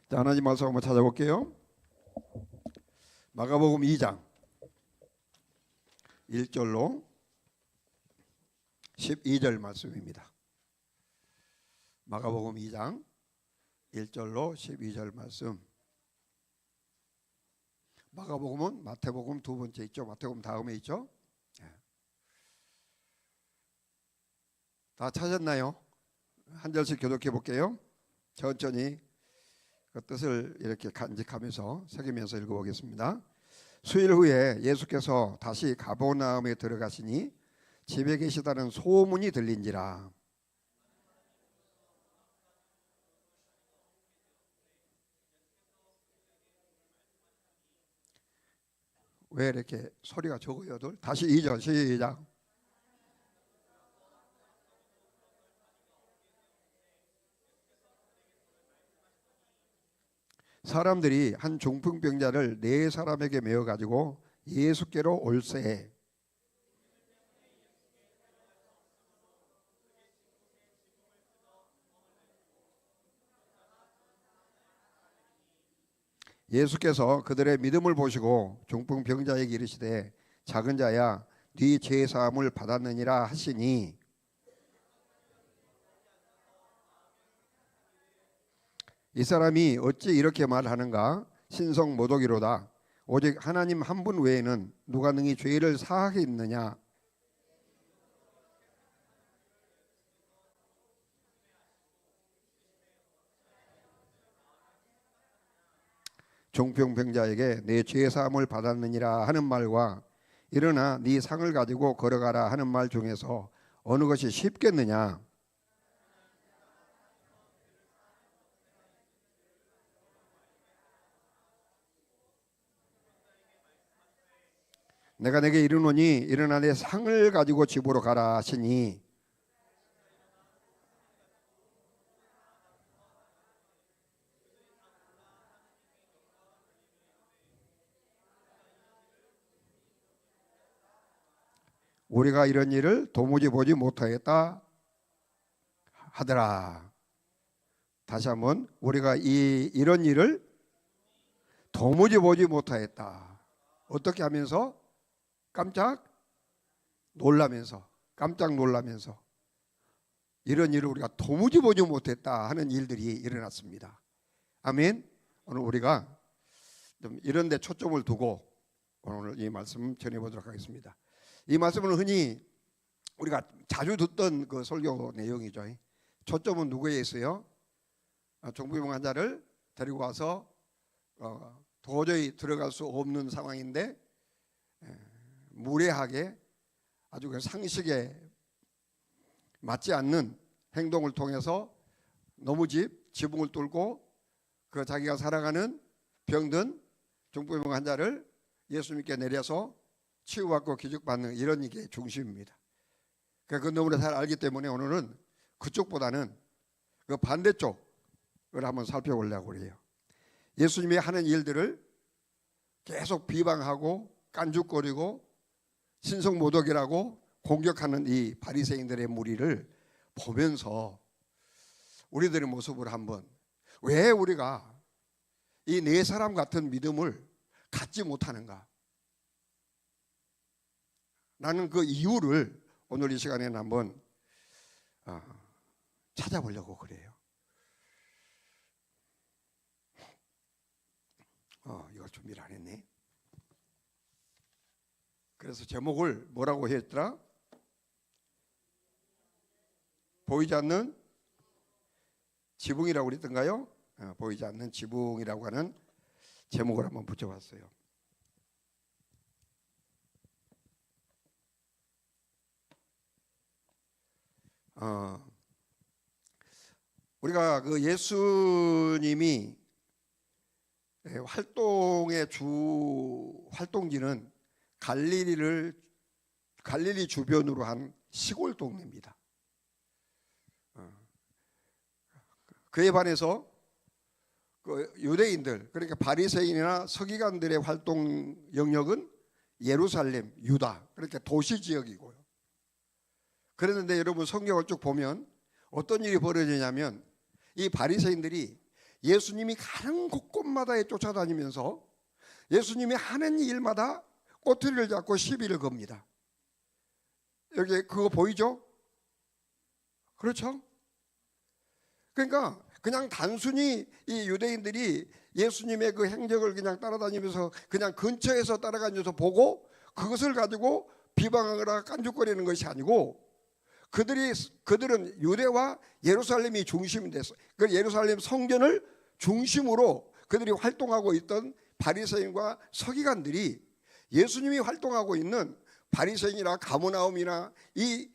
자, 하나님 말씀 한번 찾아볼게요. 마가복음 2장 1절로 12절 말씀입니다. 마가복음 2장 1절로 12절 말씀. 마가복음은 마태복음 두 번째 있죠. 마태복음 다음에 있죠. 다 찾았나요? 한 절씩 교독해 볼게요. 천천히 그 뜻을 이렇게 간직하면서 새기면서 읽어보겠습니다. 수일 후에 예수께서 다시 가버나움에 들어가시니 집에 계시다는 소문이 들린지라. 왜 이렇게 소리가 적어요? 다시 2절 시작. 사람들이 한 중풍병자를 네 사람에게 메어 가지고 예수께로 올세. 예수께서 그들의 믿음을 보시고 중풍병자에게 이르시되 작은 자야 네 죄 사함을 받았느니라 하시니, 이 사람이 어찌 이렇게 말하는가? 신성 모독이로다. 오직 하나님 한 분 외에는 누가 능히 죄를 사하겠느냐? 중풍병자에게 내 죄 사함을 받았느니라 하는 말과 일어나 네 상을 가지고 걸어가라 하는 말 중에서 어느 것이 쉽겠느냐? 내가 내게 이르노니 일어나 내 상을 가지고 집으로 가라 하시니, 우리가 이런 일을 도무지 보지 못하였다 하더라. 다시 한번, 우리가 이런 일을 도무지 보지 못하였다. 어떻게 하면서? 깜짝 놀라면서 이런 일을 우리가 도무지 보지 못했다 하는 일들이 일어났습니다. 아멘. 오늘 우리가 좀 이런 데 초점을 두고 오늘 이 말씀 전해보도록 하겠습니다. 이 말씀은 흔히 우리가 자주 듣던 그 설교 내용이죠. 초점은 누구에 있어요? 중풍병 환자를 데리고 와서 도저히 들어갈 수 없는 상황인데 무례하게 아주 그 상식에 맞지 않는 행동을 통해서 지붕을 뚫고 그 자기가 살아가는 병든 중풍병 환자를 예수님께 내려서 치유받고 기적받는 이런 게 중심입니다. 그 너무나 잘 알기 때문에 오늘은 그쪽보다는 그 반대쪽을 한번 살펴보려고 해요. 예수님이 하는 일들을 계속 비방하고 깐죽거리고 신성모독이라고 공격하는 이 바리새인들의 무리를 보면서 우리들의 모습을 한번, 왜 우리가 이 네 사람 같은 믿음을 갖지 못하는가? 나는 그 이유를 오늘 이 시간에는 한번 찾아보려고 그래요. 이걸 준비를 안 했네. 그래서 제목을 뭐라고 했더라? 보이지 않는 지붕이라고 그랬던가요? 보이지 않는 지붕이라고 하는 제목을 한번 붙여봤어요. 우리가 그 예수님이 활동의 주 활동지는 갈릴리 주변으로 한 시골 동네입니다. 그에 반해서 그 유대인들, 그러니까 바리새인이나 서기관들의 활동 영역은 예루살렘, 유다, 그러니까 도시 지역이고요. 그랬는데 여러분 성경을 쭉 보면 어떤 일이 벌어지냐면 이 바리새인들이 예수님이 가는 곳곳마다에 쫓아다니면서 예수님이 하는 일마다 꼬투리를 잡고 시비를 겁니다. 여기 그거 보이죠? 그렇죠? 그러니까 그냥 단순히 이 유대인들이 예수님의 그 행적을 그냥 따라다니면서 그냥 근처에서 따라다니면서 보고 그것을 가지고 비방하거나 깐죽거리는 것이 아니고, 그들은 유대와 예루살렘이 중심이 됐어. 그 예루살렘 성전을 중심으로 그들이 활동하고 있던 바리새인과 서기관들이 예수님이 활동하고 있는 바리새인이나 가버나움이나 이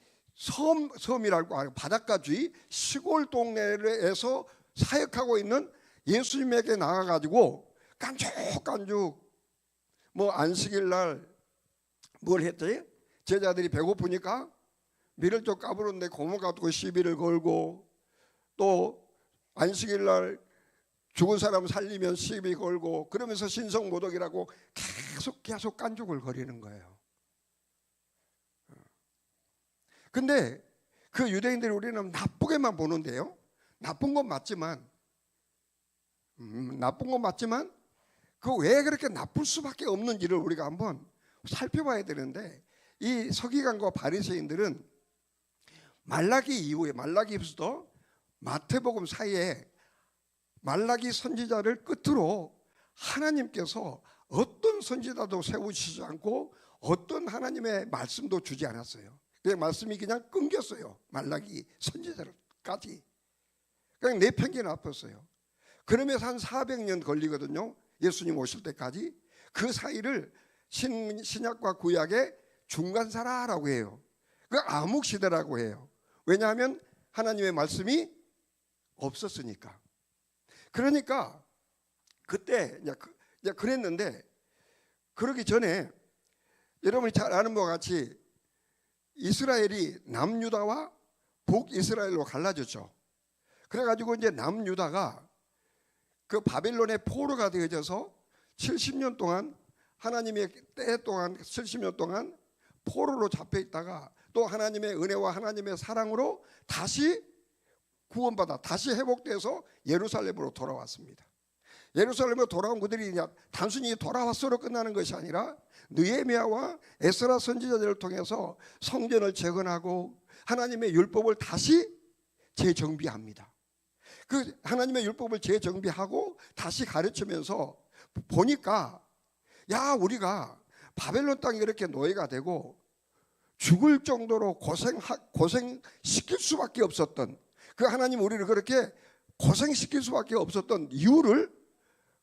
섬이라고 하는 바닷가주의 시골 동네에서 사역하고 있는 예수님에게 나가가지고 깐죽깐죽 뭐 안식일 날 뭘 했지? 제자들이 배고프니까 밀을 좀 까부는데 고무 갖고 시비를 걸고, 또 안식일 날 죽은 사람 살리면 시비 걸고, 그러면서 신성모독이라고 계속 깐죽을 거리는 거예요. 근데 그 유대인들이 우리는 나쁘게만 보는데요, 나쁜 건 맞지만 그 왜 그렇게 나쁠 수밖에 없는지를 우리가 한번 살펴봐야 되는데, 이 서기관과 바리새인들은 말라기 이후에, 말라기부터 마태복음 사이에 말라기 선지자를 끝으로 하나님께서 어떤 선지자도 세우시지 않고 어떤 하나님의 말씀도 주지 않았어요. 그 말씀이 그냥 끊겼어요. 말라기 선지자까지. 그냥 내팽개나 엎었어요. 그러면서 한 400년 걸리거든요. 예수님 오실 때까지. 그 사이를 신약과 구약의 중간사라라고 해요. 그 암흑시대라고 해요. 왜냐하면 하나님의 말씀이 없었으니까. 그러니까 그때 이제 그랬는데, 그러기 전에 여러분이 잘 아는 바와 같이 이스라엘이 남유다와 북이스라엘로 갈라졌죠. 그래가지고 이제 남유다가 그 바벨론의 포로가 되어져서 70년 동안, 하나님의 때 동안 70년 동안 포로로 잡혀 있다가 또 하나님의 은혜와 하나님의 사랑으로 다시 구원받아 다시 회복돼서 예루살렘으로 돌아왔습니다. 예루살렘으로 돌아온 그들이 단순히 돌아왔어로 끝나는 것이 아니라 느헤미야와 에스라 선지자들을 통해서 성전을 재건하고 하나님의 율법을 다시 재정비합니다. 그 하나님의 율법을 재정비하고 다시 가르치면서 보니까, 야, 우리가 바벨론 땅에 이렇게 노예가 되고 죽을 정도로 고생시킬 수밖에 없었던, 그 하나님 우리를 그렇게 고생시킬 수밖에 없었던 이유를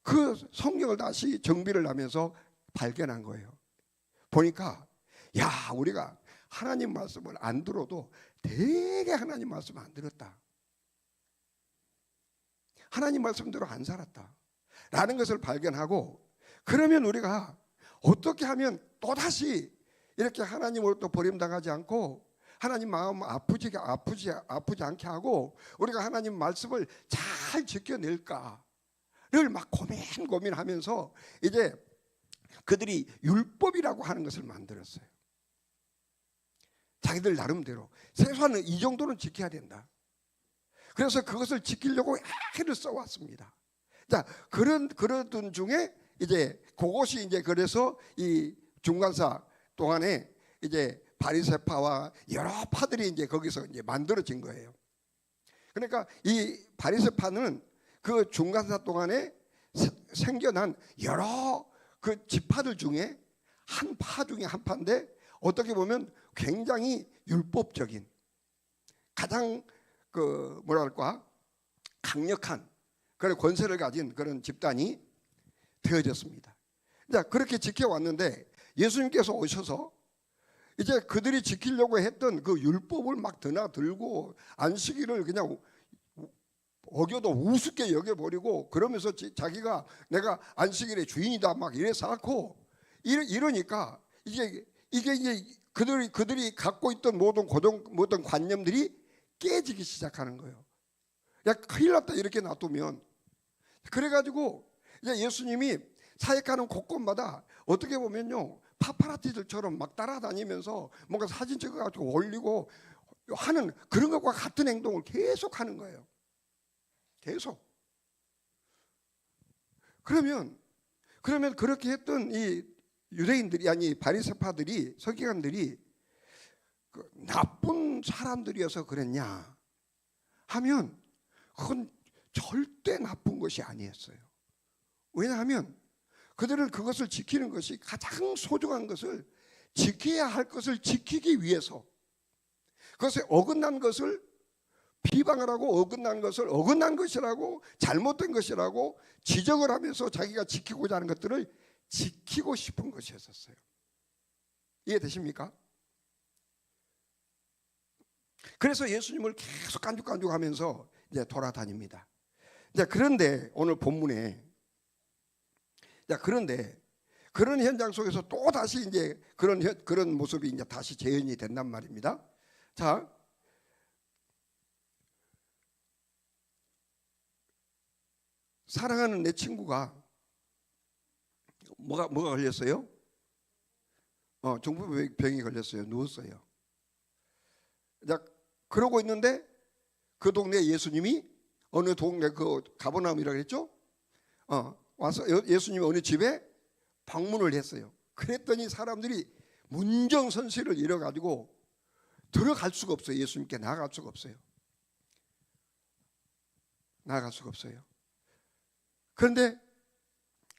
그 성경을 다시 정비를 하면서 발견한 거예요. 보니까, 야, 우리가 하나님 말씀을 안 들어도 되게 하나님 말씀 안 들었다, 하나님 말씀대로 안 살았다 라는 것을 발견하고, 그러면 우리가 어떻게 하면 또다시 이렇게 하나님으로부터 버림당하지 않고 하나님 마음 아프지 않게 하고 우리가 하나님 말씀을 잘 지켜낼까를 막 고민하면서 이제 그들이 율법이라고 하는 것을 만들었어요. 자기들 나름대로 최소한 이 정도는 지켜야 된다. 그래서 그것을 지키려고 애를 써왔습니다. 자, 그러던 중에 이제 그것이 이제 그래서 이 중간사 동안에 이제 바리새파와 여러 파들이 이제 거기서 이제 만들어진 거예요. 그러니까 이 바리새파는 그 중간사 동안에 생겨난 여러 그 지파들 중에 한 파 중에 한 파인데, 어떻게 보면 굉장히 율법적인, 가장 그 뭐랄까 강력한 그런 권세를 가진 그런 집단이 되어졌습니다. 자, 그렇게 지켜왔는데 예수님께서 오셔서 이제 그들이 지키려고 했던 그 율법을 막 드나들고 안식일을 그냥 어겨도 우습게 여겨버리고, 그러면서 자기가 내가 안식일의 주인이다 막 이래 쌓고 이러니까 이게 이제 그들이 갖고 있던 모든 관념들이 깨지기 시작하는 거예요. 야, 큰일 났다 이렇게 놔두면. 그래가지고 이제 예수님이 사역하는 곳곳마다 어떻게 보면요, 파파라치들처럼 막 따라다니면서 뭔가 사진 찍어가지고 올리고 하는 그런 것과 같은 행동을 계속 하는 거예요. 계속. 그러면 그렇게 했던 이 유대인들이, 아니 바리새파들이, 서기관들이 그 나쁜 사람들이어서 그랬냐 하면 그건 절대 나쁜 것이 아니었어요. 왜냐하면 그들은 그것을 지키는 것이, 가장 소중한 것을, 지켜야 할 것을 지키기 위해서, 그것에 어긋난 것을 비방을 하고, 어긋난 것을 어긋난 것이라고, 잘못된 것이라고 지적을 하면서 자기가 지키고자 하는 것들을 지키고 싶은 것이었어요. 이해되십니까? 그래서 예수님을 계속 깐죽깐죽하면서 이제 돌아다닙니다. 이제 그런데 오늘 본문에, 그런데 그런 현장 속에서 또 다시 이제 그런 모습이 이제 다시 재현이 된단 말입니다. 자, 사랑하는 내 친구가 뭐가 걸렸어요? 중풍병이 걸렸어요. 누웠어요. 자, 그러고 있는데 그 동네 예수님이, 어느 동네, 그 가버나움이라고 그랬죠? 와서 예수님이 어느 집에 방문을 했어요. 그랬더니 사람들이 문정선시를 이뤄가지고 들어갈 수가 없어요. 예수님께 나아갈 수가 없어요. 나아갈 수가 없어요. 그런데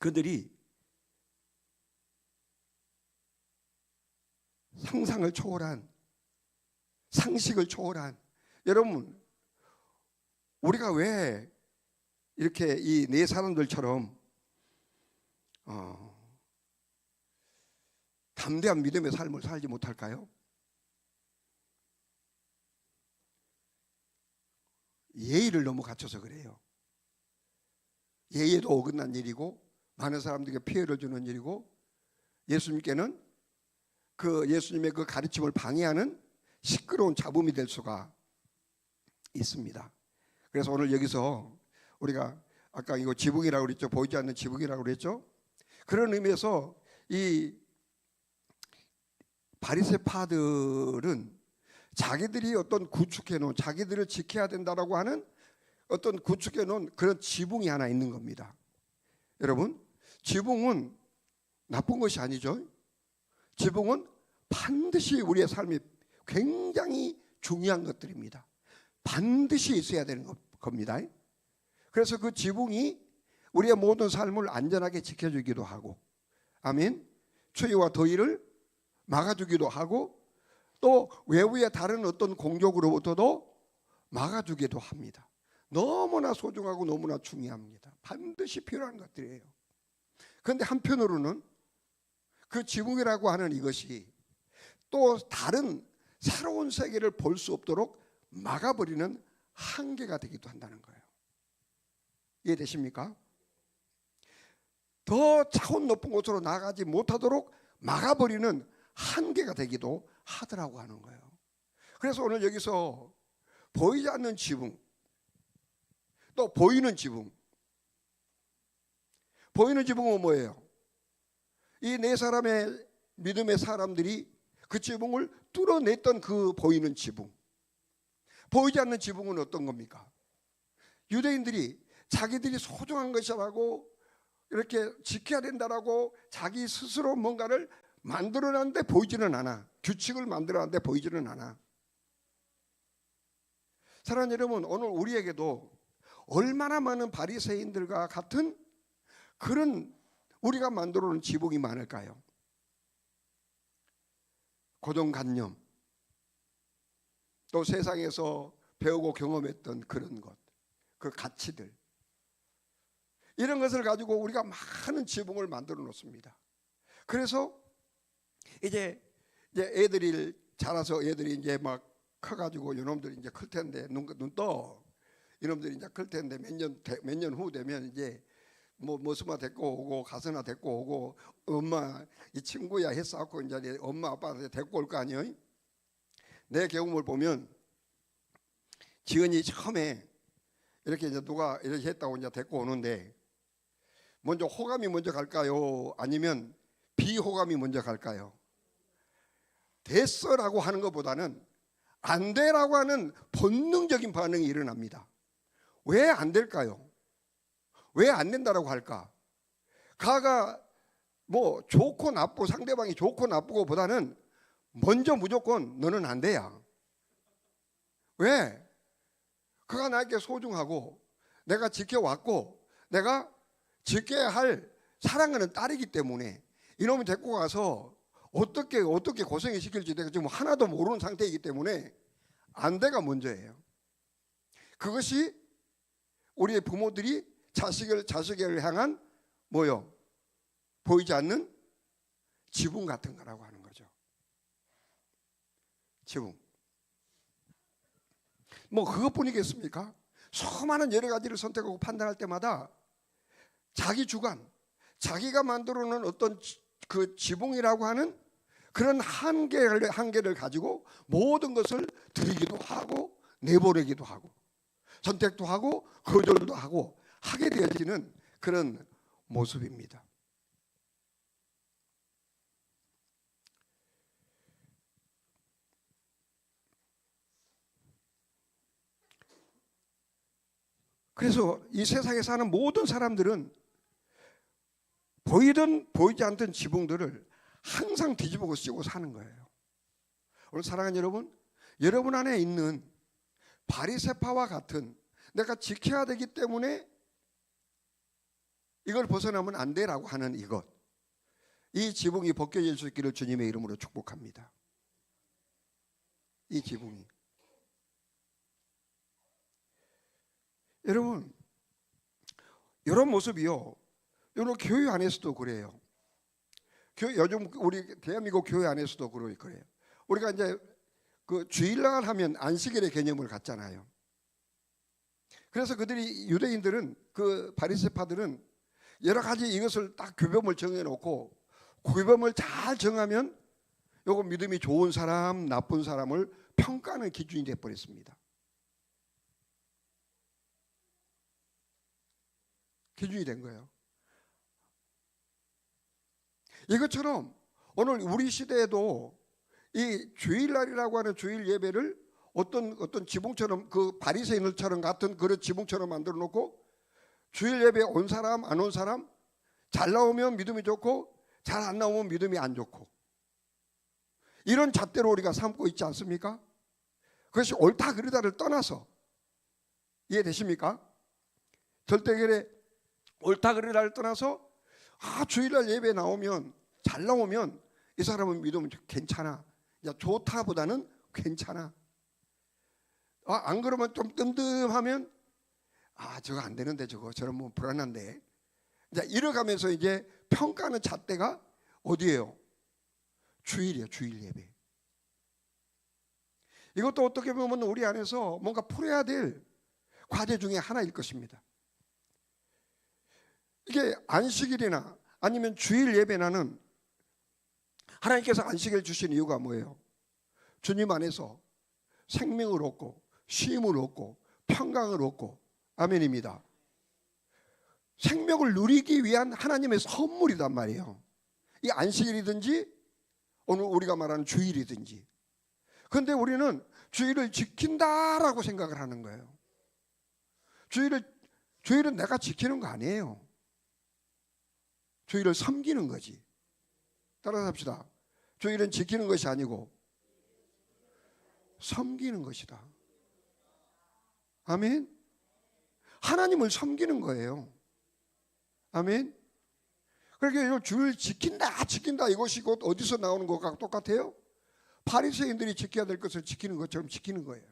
그들이 상상을 초월한, 상식을 초월한, 여러분 우리가 왜 이렇게 이 네 사람들처럼 담대한 믿음의 삶을 살지 못할까요? 예의를 너무 갖춰서 그래요. 예의에도 어긋난 일이고, 많은 사람들에게 피해를 주는 일이고, 예수님께는 그 예수님의 그 가르침을 방해하는 시끄러운 잡음이 될 수가 있습니다. 그래서 오늘 여기서 우리가 아까 이거 지붕이라고 그랬죠. 보이지 않는 지붕이라고 그랬죠. 그런 의미에서 이 바리새파들은 자기들이 어떤 구축해 놓은, 자기들을 지켜야 된다라고 하는 어떤 구축해 놓은 그런 지붕이 하나 있는 겁니다. 여러분, 지붕은 나쁜 것이 아니죠. 지붕은 반드시 우리의 삶이 굉장히 중요한 것들입니다. 반드시 있어야 되는 겁니다. 그래서 그 지붕이 우리의 모든 삶을 안전하게 지켜주기도 하고, 아멘, 추위와 더위를 막아주기도 하고, 또 외부의 다른 어떤 공격으로부터도 막아주기도 합니다. 너무나 소중하고 너무나 중요합니다. 반드시 필요한 것들이에요. 그런데 한편으로는 그 지붕이라고 하는 이것이 또 다른 새로운 세계를 볼 수 없도록 막아버리는 한계가 되기도 한다는 거예요. 이해되십니까? 더 차원 높은 곳으로 나가지 못하도록 막아버리는 한계가 되기도 하더라고 하는 거예요. 그래서 오늘 여기서 보이지 않는 지붕, 또 보이는 지붕. 보이는 지붕은 뭐예요? 이 네 사람의 믿음의 사람들이 그 지붕을 뚫어냈던 그 보이는 지붕. 보이지 않는 지붕은 어떤 겁니까? 유대인들이 자기들이 소중한 것이라고, 이렇게 지켜야 된다라고 자기 스스로 뭔가를 만들어놨는데 보이지는 않아. 규칙을 만들어놨는데 보이지는 않아. 사랑하는 여러분, 오늘 우리에게도 얼마나 많은 바리새인들과 같은 그런 우리가 만들어놓은 지붕이 많을까요? 고정관념, 또 세상에서 배우고 경험했던 그런 것, 그 가치들, 이런 것을 가지고 우리가 많은 지붕을 만들어 놓습니다. 그래서 이제 애들이 자라서 애들이 이제 막 커가지고 이놈들이 이제 클 텐데, 눈 떠, 이놈들이 이제 클 텐데 몇 년 후 되면 이제 머스마 데리고 오고 가서나 데리고 오고, 엄마 이 친구야 했어갖고 이제 엄마 아빠한테 데리고 올 거 아니에요. 내 경험을 보면 지은이 처음에 이렇게 이제 누가 이렇게 했다고 이제 데리고 오는데, 먼저 호감이 먼저 갈까요? 아니면 비호감이 먼저 갈까요? 됐어라고 하는 것보다는 안 돼라고 하는 본능적인 반응이 일어납니다. 왜 안 될까요? 왜 안 된다라고 할까? 가가 뭐 좋고 나쁘고 상대방이 좋고 나쁘고 보다는 먼저 무조건 너는 안 돼야. 왜? 그가 나에게 소중하고 내가 지켜왔고 내가 지켜야 할 사랑하는 딸이기 때문에 이놈이 데리고 가서 어떻게 고생을 시킬지 내가 지금 하나도 모르는 상태이기 때문에 안 돼가 먼저예요. 그것이 우리의 부모들이 자식을 향한 뭐요? 보이지 않는 지붕 같은 거라고 하는 거죠. 지붕. 뭐 그것뿐이겠습니까? 수많은 여러 가지를 선택하고 판단할 때마다 자기 주관, 자기가 만들어 놓은 어떤 그 지붕이라고 하는 그런 한계를 가지고 모든 것을 드리기도 하고 내보내기도 하고 선택도 하고 거절도 하고 하게 되어지는 그런 모습입니다. 그래서 이 세상에 사는 모든 사람들은 보이든 보이지 않던 지붕들을 항상 뒤집어 씌우고 사는 거예요. 오늘 사랑하는 여러분, 여러분 안에 있는 바리새파와 같은 내가 지켜야 되기 때문에 이걸 벗어나면 안 돼라고 하는 이것, 이 지붕이 벗겨질 수 있기를 주님의 이름으로 축복합니다. 이 지붕이. 여러분, 이런 모습이요, 여러분 교회 안에서도 그래요. 요즘 우리 대한민국 교회 안에서도 그래요. 우리가 이제 그 주일날 하면 안식일의 개념을 갖잖아요. 그래서 그들이 유대인들은 그 바리새파들은 여러 가지 이것을 딱 규범을 정해놓고 규범을 잘 정하면 요거 믿음이 좋은 사람, 나쁜 사람을 평가하는 기준이 되어버렸습니다. 기준이 된 거예요. 이것처럼 오늘 우리 시대에도 이 주일날이라고 하는 주일 예배를 어떤 지붕처럼 그 바리새인들처럼 같은 그런 지붕처럼 만들어 놓고 주일 예배에 온 사람 안 온 사람 잘 나오면 믿음이 좋고 잘 안 나오면 믿음이 안 좋고 이런 잣대로 우리가 삼고 있지 않습니까? 그것이 옳다 그르다를 떠나서 이해되십니까? 절대결에 옳다 그르다를 떠나서 주일날 예배 나오면 잘 나오면 이 사람은 믿으면 괜찮아. 야, 좋다보다는 괜찮아. 안 그러면 좀 뜸뜸하면 저거 안 되는데 저런 뭐 불안한데. 이제 이래가면서 이제 평가하는 잣대가 어디예요? 주일이에요. 주일 예배. 이것도 어떻게 보면 우리 안에서 뭔가 풀어야 될 과제 중에 하나일 것입니다. 이게 안식일이나 아니면 주일 예배나는 하나님께서 안식일 주신 이유가 뭐예요? 주님 안에서 생명을 얻고 쉼을 얻고 평강을 얻고 아멘입니다. 생명을 누리기 위한 하나님의 선물이란 말이에요. 이 안식일이든지 오늘 우리가 말하는 주일이든지. 그런데 우리는 주일을 지킨다라고 생각을 하는 거예요. 주일은 내가 지키는 거 아니에요. 주일을 섬기는 거지. 따라서 합시다. 주일은 지키는 것이 아니고 섬기는 것이다. 아멘. 하나님을 섬기는 거예요. 아멘. 그러니까 주일 지킨다 이것이 곧 어디서 나오는 것과 똑같아요? 바리새인들이 지켜야 될 것을 지키는 것처럼 지키는 거예요.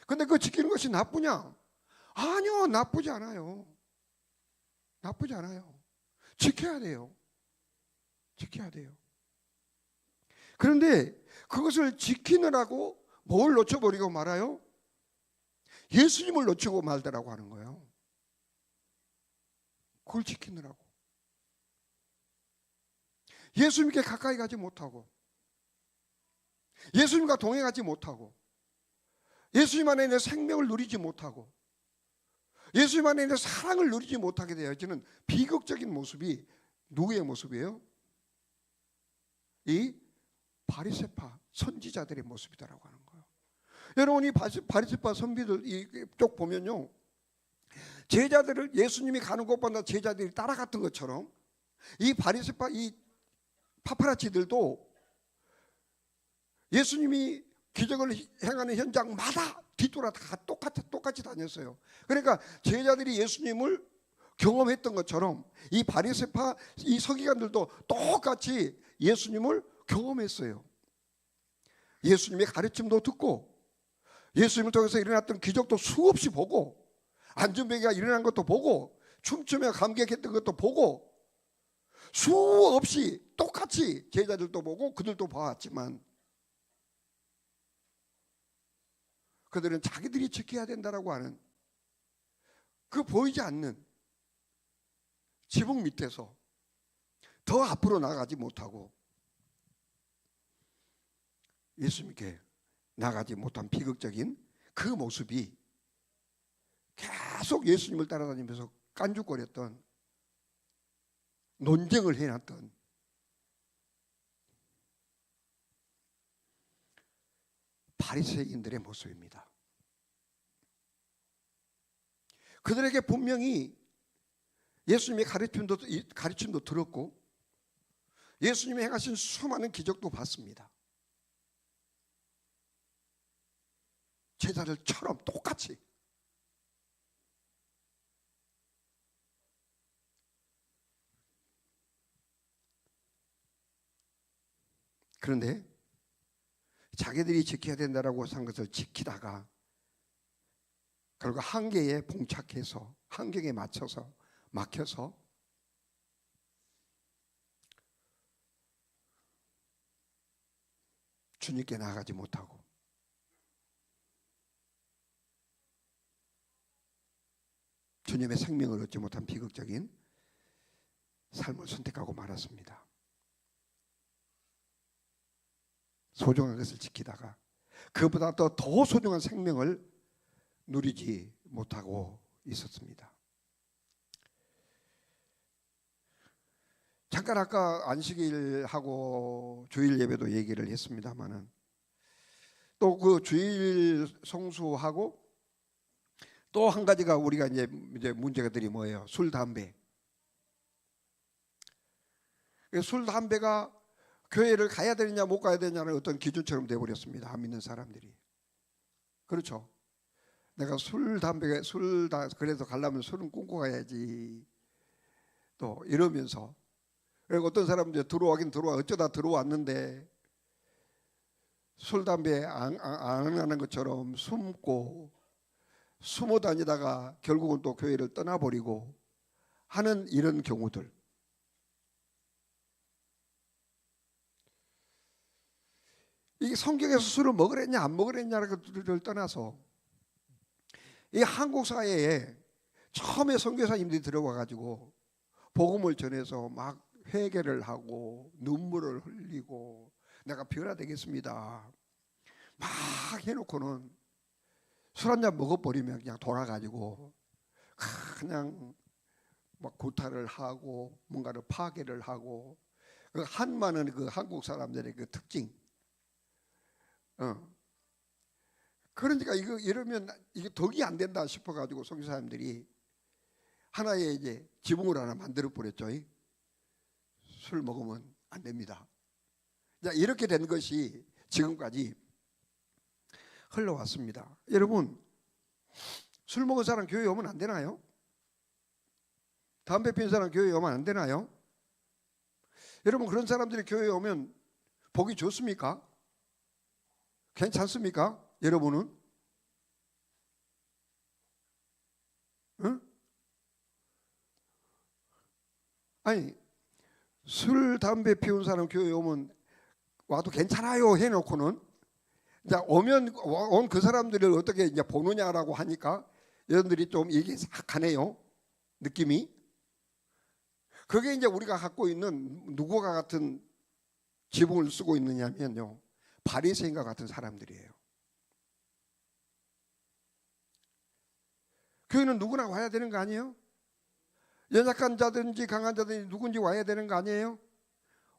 근데 그 지키는 것이 나쁘냐? 아니요, 나쁘지 않아요. 나쁘지 않아요. 지켜야 돼요. 지켜야 돼요. 그런데 그것을 지키느라고 뭘 놓쳐버리고 말아요? 예수님을 놓치고 말더라고 하는 거예요. 그걸 지키느라고. 예수님께 가까이 가지 못하고 예수님과 동행하지 못하고 예수님 안에 있는 생명을 누리지 못하고 예수님 안에 있는 사랑을 누리지 못하게 되어지는 비극적인 모습이 누구의 모습이에요? 이 바리새파 선지자들의 모습이다라고 하는 거예요. 여러분 이 바리새파 선비들 이쪽 보면요 제자들을 예수님이 가는 곳마다 제자들이 따라갔던 것처럼 이 바리새파 이 파파라치들도 예수님이 기적을 행하는 현장마다 뒤돌아 다 똑같이 다녔어요. 그러니까 제자들이 예수님을 경험했던 것처럼 이 바리새파 이 서기관들도 똑같이 예수님을 경험했어요. 예수님의 가르침도 듣고 예수님을 통해서 일어났던 기적도 수없이 보고 안전병이가 일어난 것도 보고 춤추며 감격했던 것도 보고 수없이 똑같이 제자들도 보고 그들도 봐왔지만 그들은 자기들이 지켜야 된다라고 하는 그 보이지 않는 지붕 밑에서 더 앞으로 나가지 못하고 예수님께 나가지 못한 비극적인 그 모습이 계속 예수님을 따라다니면서 깐죽거렸던 논쟁을 해놨던 바리새인들의 모습입니다. 그들에게 분명히 예수님의 가르침도 들었고 예수님이 행하신 수많은 기적도 봤습니다. 제자들처럼 똑같이. 그런데 자기들이 지켜야 된다라고 산 것을 지키다가 결국 한계에 봉착해서 한계에 맞춰서 막혀서 주님께 나아가지 못하고 주님의 생명을 얻지 못한 비극적인 삶을 선택하고 말았습니다. 소중한 것을 지키다가 그보다 더 소중한 생명을 누리지 못하고 있었습니다. 잠깐 아까 안식일하고 주일 예배도 얘기를 했습니다만은 또 그 주일 성수하고 또 한 가지가 우리가 이제 문제가들이 뭐예요? 술, 담배. 술, 담배가 교회를 가야 되느냐 못 가야 되느냐는 어떤 기준처럼 돼버렸습니다. 안 믿는 사람들이. 그렇죠. 내가 그래서 가려면 술은 끊고 가야지. 또 이러면서 그리고 어떤 사람들 들어와 어쩌다 들어왔는데 술, 담배 안 하는 것처럼 숨어 다니다가 결국은 또 교회를 떠나버리고 하는 이런 경우들. 이게 성경에서 술을 먹으랬냐 안 먹으랬냐를 떠나서 이 한국 사회에 처음에 선교사님들이 들어와 가지고 복음을 전해서 막 회개를 하고 눈물을 흘리고 내가 변화되겠습니다 막 해놓고는 술 한잔 먹어버리면 그냥 돌아가지고 그냥 막 구타를 하고 뭔가를 파괴를 하고 그 한많은 그 한국 사람들의 그 특징. 그러니까 이러면 이게 덕이 안 된다 싶어가지고 선교사님들이 하나의 이제 지붕을 하나 만들어 버렸죠. 술 먹으면 안 됩니다. 자, 이렇게 된 것이 지금까지 흘러왔습니다. 여러분, 술 먹은 사람 교회 오면 안 되나요? 담배 피운 사람 교회 오면 안 되나요? 여러분, 그런 사람들이 교회에 오면 복이 좋습니까? 괜찮습니까? 여러분은? 응? 아니, 술, 담배 피운 사람 교회에 오면 와도 괜찮아요 해놓고는 자, 온 그 사람들을 어떻게 이제 보느냐라고 하니까 여러분들이 좀 이게 삭하네요. 느낌이. 그게 이제 우리가 갖고 있는 누구와 같은 지붕을 쓰고 있느냐면요. 바리새인과 같은 사람들이에요. 교회는 누구나 와야 되는 거 아니에요? 연약한 자든지 강한 자든지 누군지 와야 되는 거 아니에요?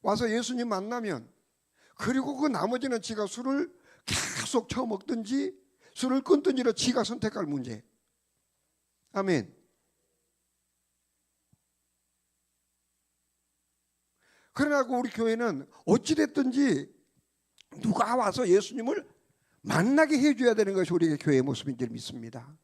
와서 예수님 만나면 그리고 그 나머지는 지가 술을 계속 처먹든지 술을 끊든지로 지가 선택할 문제. 아멘. 그러나 우리 교회는 어찌됐든지 누가 와서 예수님을 만나게 해줘야 되는 것이 우리의 교회의 모습인 줄 믿습니다.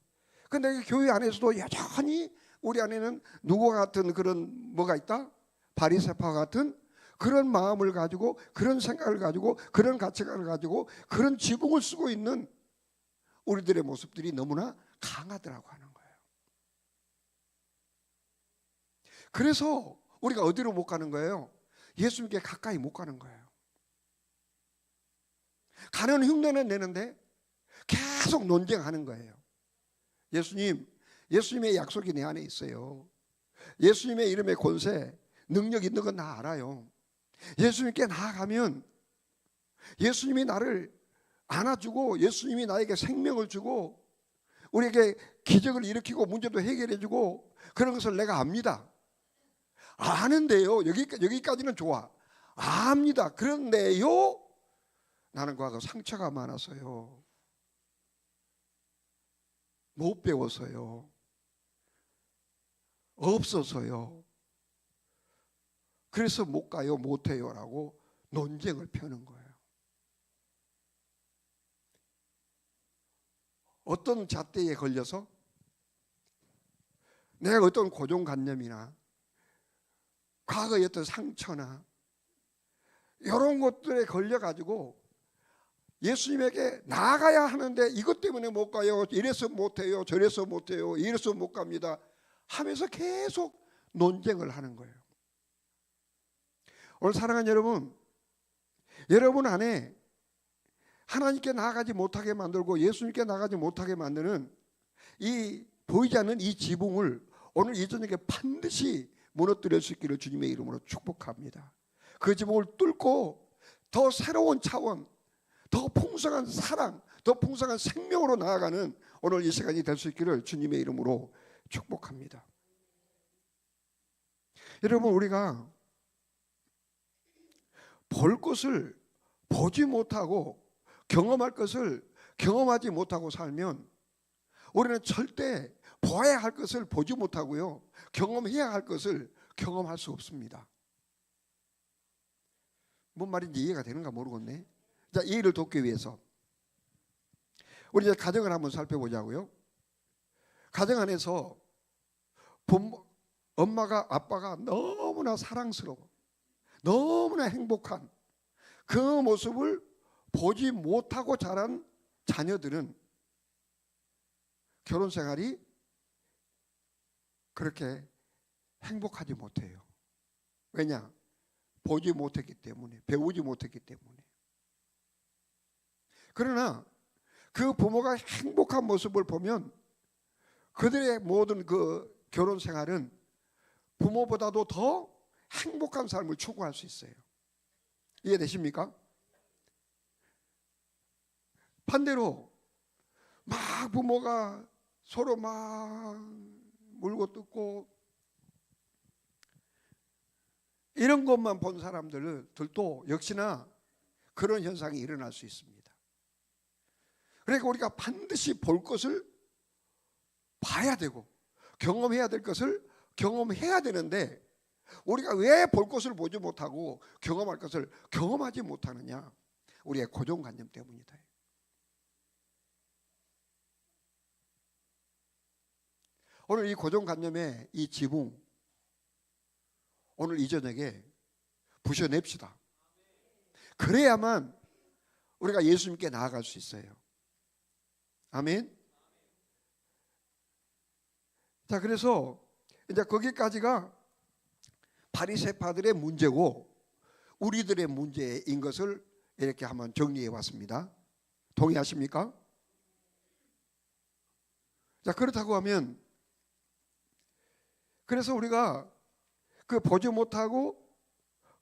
그런데 교회 안에서도 여전히 우리 안에는 누구와 같은 그런 뭐가 있다? 바리새파 같은 그런 마음을 가지고, 그런 생각을 가지고, 그런 가치관을 가지고, 그런 지붕을 쓰고 있는 우리들의 모습들이 너무나 강하더라고 하는 거예요. 그래서 우리가 어디로 못 가는 거예요? 예수님께 가까이 못 가는 거예요. 가는 흉내는 내는데 계속 논쟁하는 거예요. 예수님의 약속이 내 안에 있어요. 예수님의 이름의 권세, 능력 있는 건 다 알아요. 예수님께 나아가면 예수님이 나를 안아주고, 예수님이 나에게 생명을 주고, 우리에게 기적을 일으키고 문제도 해결해주고, 그런 것을 내가 압니다. 아는데요, 여기까지는 좋아, 압니다. 그런데요, 나는 과거 상처가 많아서요, 못 배워서요, 없어서요, 그래서 못 가요, 못 해요 라고 논쟁을 펴는 거예요. 어떤 잣대에 걸려서 내가 어떤 고정관념이나 과거의 어떤 상처나 이런 것들에 걸려가지고 예수님에게 나아가야 하는데 이것 때문에 못 가요, 이래서 못 해요, 저래서 못 해요, 이래서 못 갑니다 하면서 계속 논쟁을 하는 거예요. 오늘 사랑하는 여러분, 여러분 안에 하나님께 나아가지 못하게 만들고 예수님께 나아가지 못하게 만드는 이 보이지 않는 이 지붕을 오늘 이 저녁에 반드시 무너뜨릴 수 있기를 주님의 이름으로 축복합니다. 그 지붕을 뚫고 더 새로운 차원, 더 풍성한 사랑, 더 풍성한 생명으로 나아가는 오늘 이 시간이 될 수 있기를 주님의 이름으로 축복합니다. 여러분, 우리가 볼 것을 보지 못하고 경험할 것을 경험하지 못하고 살면 우리는 절대 보아야 할 것을 보지 못하고요, 경험해야 할 것을 경험할 수 없습니다. 뭔 말인지 이해가 되는가 모르겠네. 자, 이해를 돕기 위해서 우리 이제 가정을 한번 살펴보자고요. 가정 안에서 엄마가 아빠가 너무나 사랑스러워, 너무나 행복한 그 모습을 보지 못하고 자란 자녀들은 결혼 생활이 그렇게 행복하지 못해요. 왜냐? 보지 못했기 때문에, 배우지 못했기 때문에. 그러나 그 부모가 행복한 모습을 보면 그들의 모든 그 결혼 생활은 부모보다도 더 행복한 삶을 추구할 수 있어요. 이해되십니까? 반대로 막 부모가 서로 막 물고 뜯고 이런 것만 본 사람들도 역시나 그런 현상이 일어날 수 있습니다. 그러니까 우리가 반드시 볼 것을 봐야 되고 경험해야 될 것을 경험해야 되는데 우리가 왜 볼 것을 보지 못하고 경험할 것을 경험하지 못하느냐? 우리의 고정관념 때문이다. 오늘 이 고정관념의 이 지붕, 오늘 이 저녁에 부셔냅시다. 그래야만 우리가 예수님께 나아갈 수 있어요. 아멘. 자, 그래서 이제 거기까지가 바리새파들의 문제고 우리들의 문제인 것을 이렇게 한번 정리해 봤습니다. 동의하십니까? 자, 그렇다고 하면 그래서 우리가 그 보지 못하고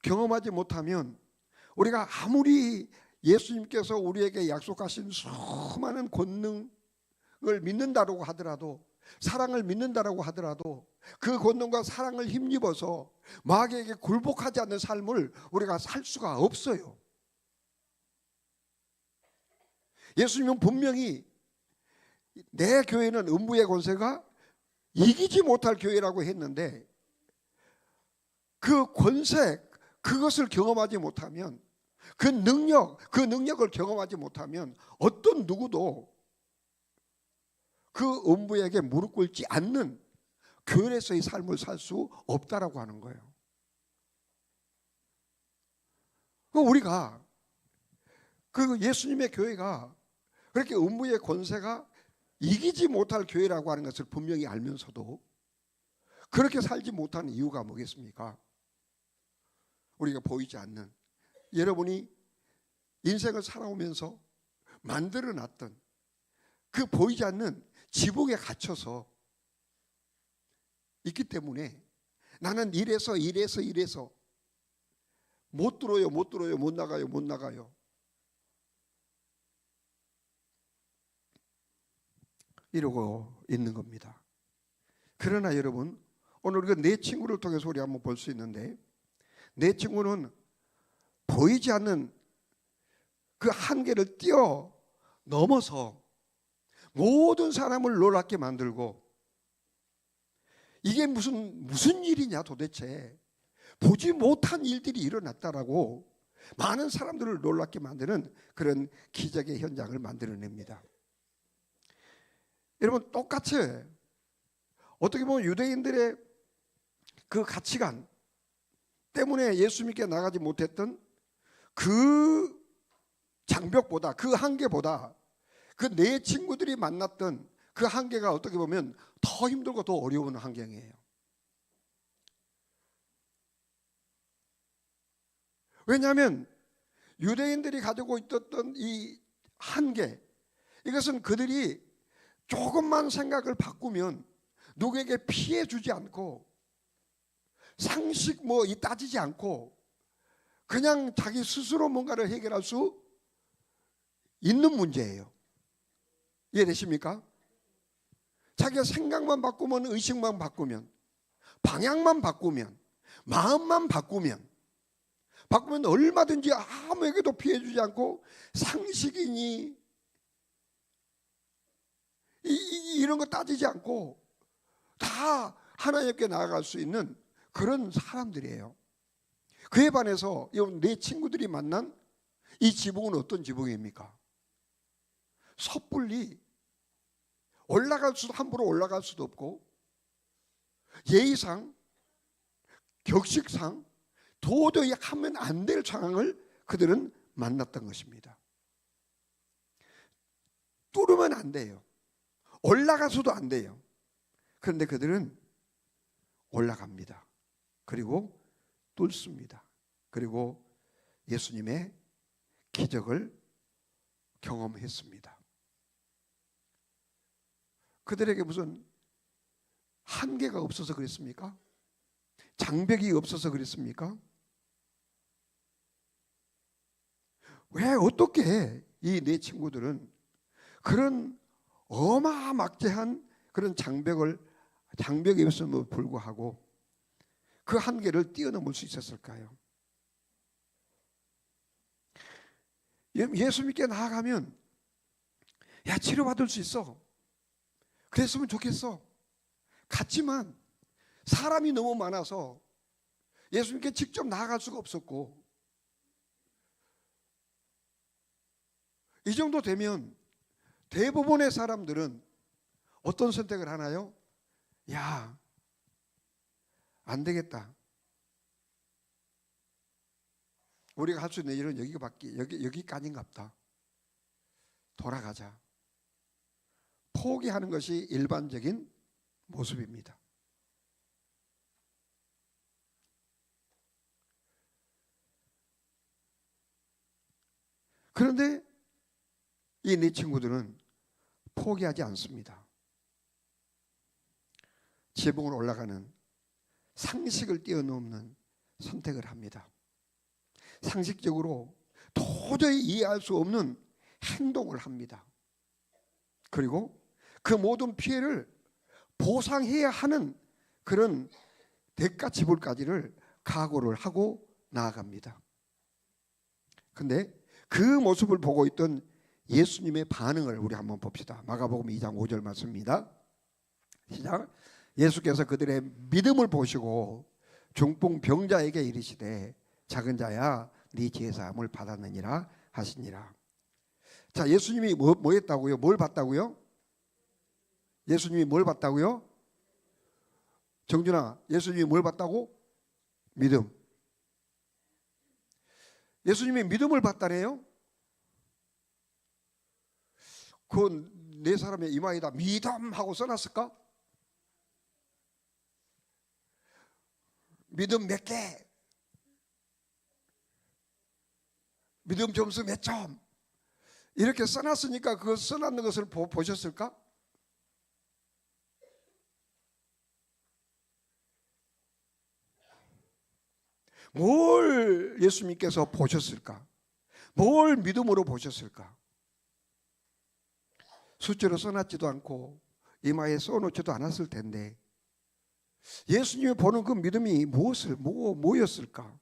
경험하지 못하면 우리가 아무리 예수님께서 우리에게 약속하신 수많은 권능을 믿는다고 하더라도, 사랑을 믿는다고 하더라도 그 권능과 사랑을 힘입어서 마귀에게 굴복하지 않는 삶을 우리가 살 수가 없어요. 예수님은 분명히 내 교회는 음부의 권세가 이기지 못할 교회라고 했는데 그 권세, 그것을 경험하지 못하면, 그 능력을 경험하지 못하면 어떤 누구도 그 음부에게 무릎 꿇지 않는 교회에서의 삶을 살 수 없다라고 하는 거예요. 우리가 그 예수님의 교회가 그렇게 음부의 권세가 이기지 못할 교회라고 하는 것을 분명히 알면서도 그렇게 살지 못하는 이유가 뭐겠습니까? 우리가 보이지 않는, 여러분이 인생을 살아오면서 만들어놨던 그 보이지 않는 지붕에 갇혀서 있기 때문에 나는 이래서 못 들어요, 못 나가요 이러고 있는 겁니다. 그러나 여러분, 오늘 그 내 친구를 통해서 우리 한번 볼 수 있는데, 내 친구는 보이지 않는 그 한계를 뛰어넘어서 모든 사람을 놀랍게 만들고, 이게 무슨 일이냐 도대체, 보지 못한 일들이 일어났다라고 많은 사람들을 놀랍게 만드는 그런 기적의 현장을 만들어냅니다. 여러분, 똑같이 어떻게 보면 유대인들의 그 가치관 때문에 예수 믿게 나가지 못했던 그 장벽보다, 그 한계보다, 그 내 친구들이 만났던 그 한계가 어떻게 보면 더 힘들고 더 어려운 환경이에요. 왜냐하면 유대인들이 가지고 있었던 이 한계, 이것은 그들이 조금만 생각을 바꾸면 누구에게 피해 주지 않고, 상식 따지지 않고 그냥 자기 스스로 뭔가를 해결할 수 있는 문제예요. 이해되십니까? 자기가 생각만 바꾸면, 의식만 바꾸면, 방향만 바꾸면, 마음만 바꾸면 얼마든지 아무에게도 피해 주지 않고, 상식이니 이런 거 따지지 않고 다 하나님께 나아갈 수 있는 그런 사람들이에요. 그에 반해서 내 친구들이 만난 이 지붕은 어떤 지붕입니까? 섣불리 함부로 올라갈 수도 없고, 예의상, 격식상 도저히 하면 안 될 상황을 그들은 만났던 것입니다. 뚫으면 안 돼요. 올라가서도 안 돼요. 그런데 그들은 올라갑니다. 그리고 뚫습니다. 그리고 예수님의 기적을 경험했습니다. 그들에게 무슨 한계가 없어서 그랬습니까? 장벽이 없어서 그랬습니까? 왜 어떻게 이 내 친구들은 그런 어마막대한 그런 장벽이 없음에도 불구하고 그 한계를 뛰어넘을 수 있었을까요? 예수 믿게 나아가면, 야, 치료받을 수 있어, 그랬으면 좋겠어, 갔지만 사람이 너무 많아서 예수님께 직접 나아갈 수가 없었고, 이 정도 되면 대부분의 사람들은 어떤 선택을 하나요? 야, 안 되겠다, 우리가 할 수 있는 일은 여기까지인갑다, 돌아가자, 포기하는 것이 일반적인 모습입니다. 그런데 이 네 친구들은 포기하지 않습니다. 지붕으로 올라가는, 상식을 뛰어넘는 선택을 합니다. 상식적으로 도저히 이해할 수 없는 행동을 합니다. 그리고 그 모든 피해를 보상해야 하는 그런 대가 지불까지를 각오를 하고 나아갑니다. 그런데 그 모습을 보고 있던 예수님의 반응을 우리 한번 봅시다. 마가복음 2장 5절 말씀입니다. 시작. 예수께서 그들의 믿음을 보시고 중풍 병자에게 이르시되 작은 자야 네 죄 사함을 받았느니라 하시니라. 자, 예수님이 뭐 했다고요? 뭘 봤다고요? 예수님이 뭘 봤다고요? 정준아, 예수님이 뭘 봤다고? 믿음. 예수님이 믿음을 봤다네요. 그 네 사람의 이마에다 믿음하고 써놨을까? 믿음 몇 개? 믿음 점수 몇 점? 이렇게 써놨으니까 그 써놨는 것을 보셨을까? 뭘 예수님께서 보셨을까? 뭘 믿음으로 보셨을까? 숫자로 써놨지도 않고 이마에 써놓지도 않았을 텐데 예수님이 보는 그 믿음이 뭐였을까?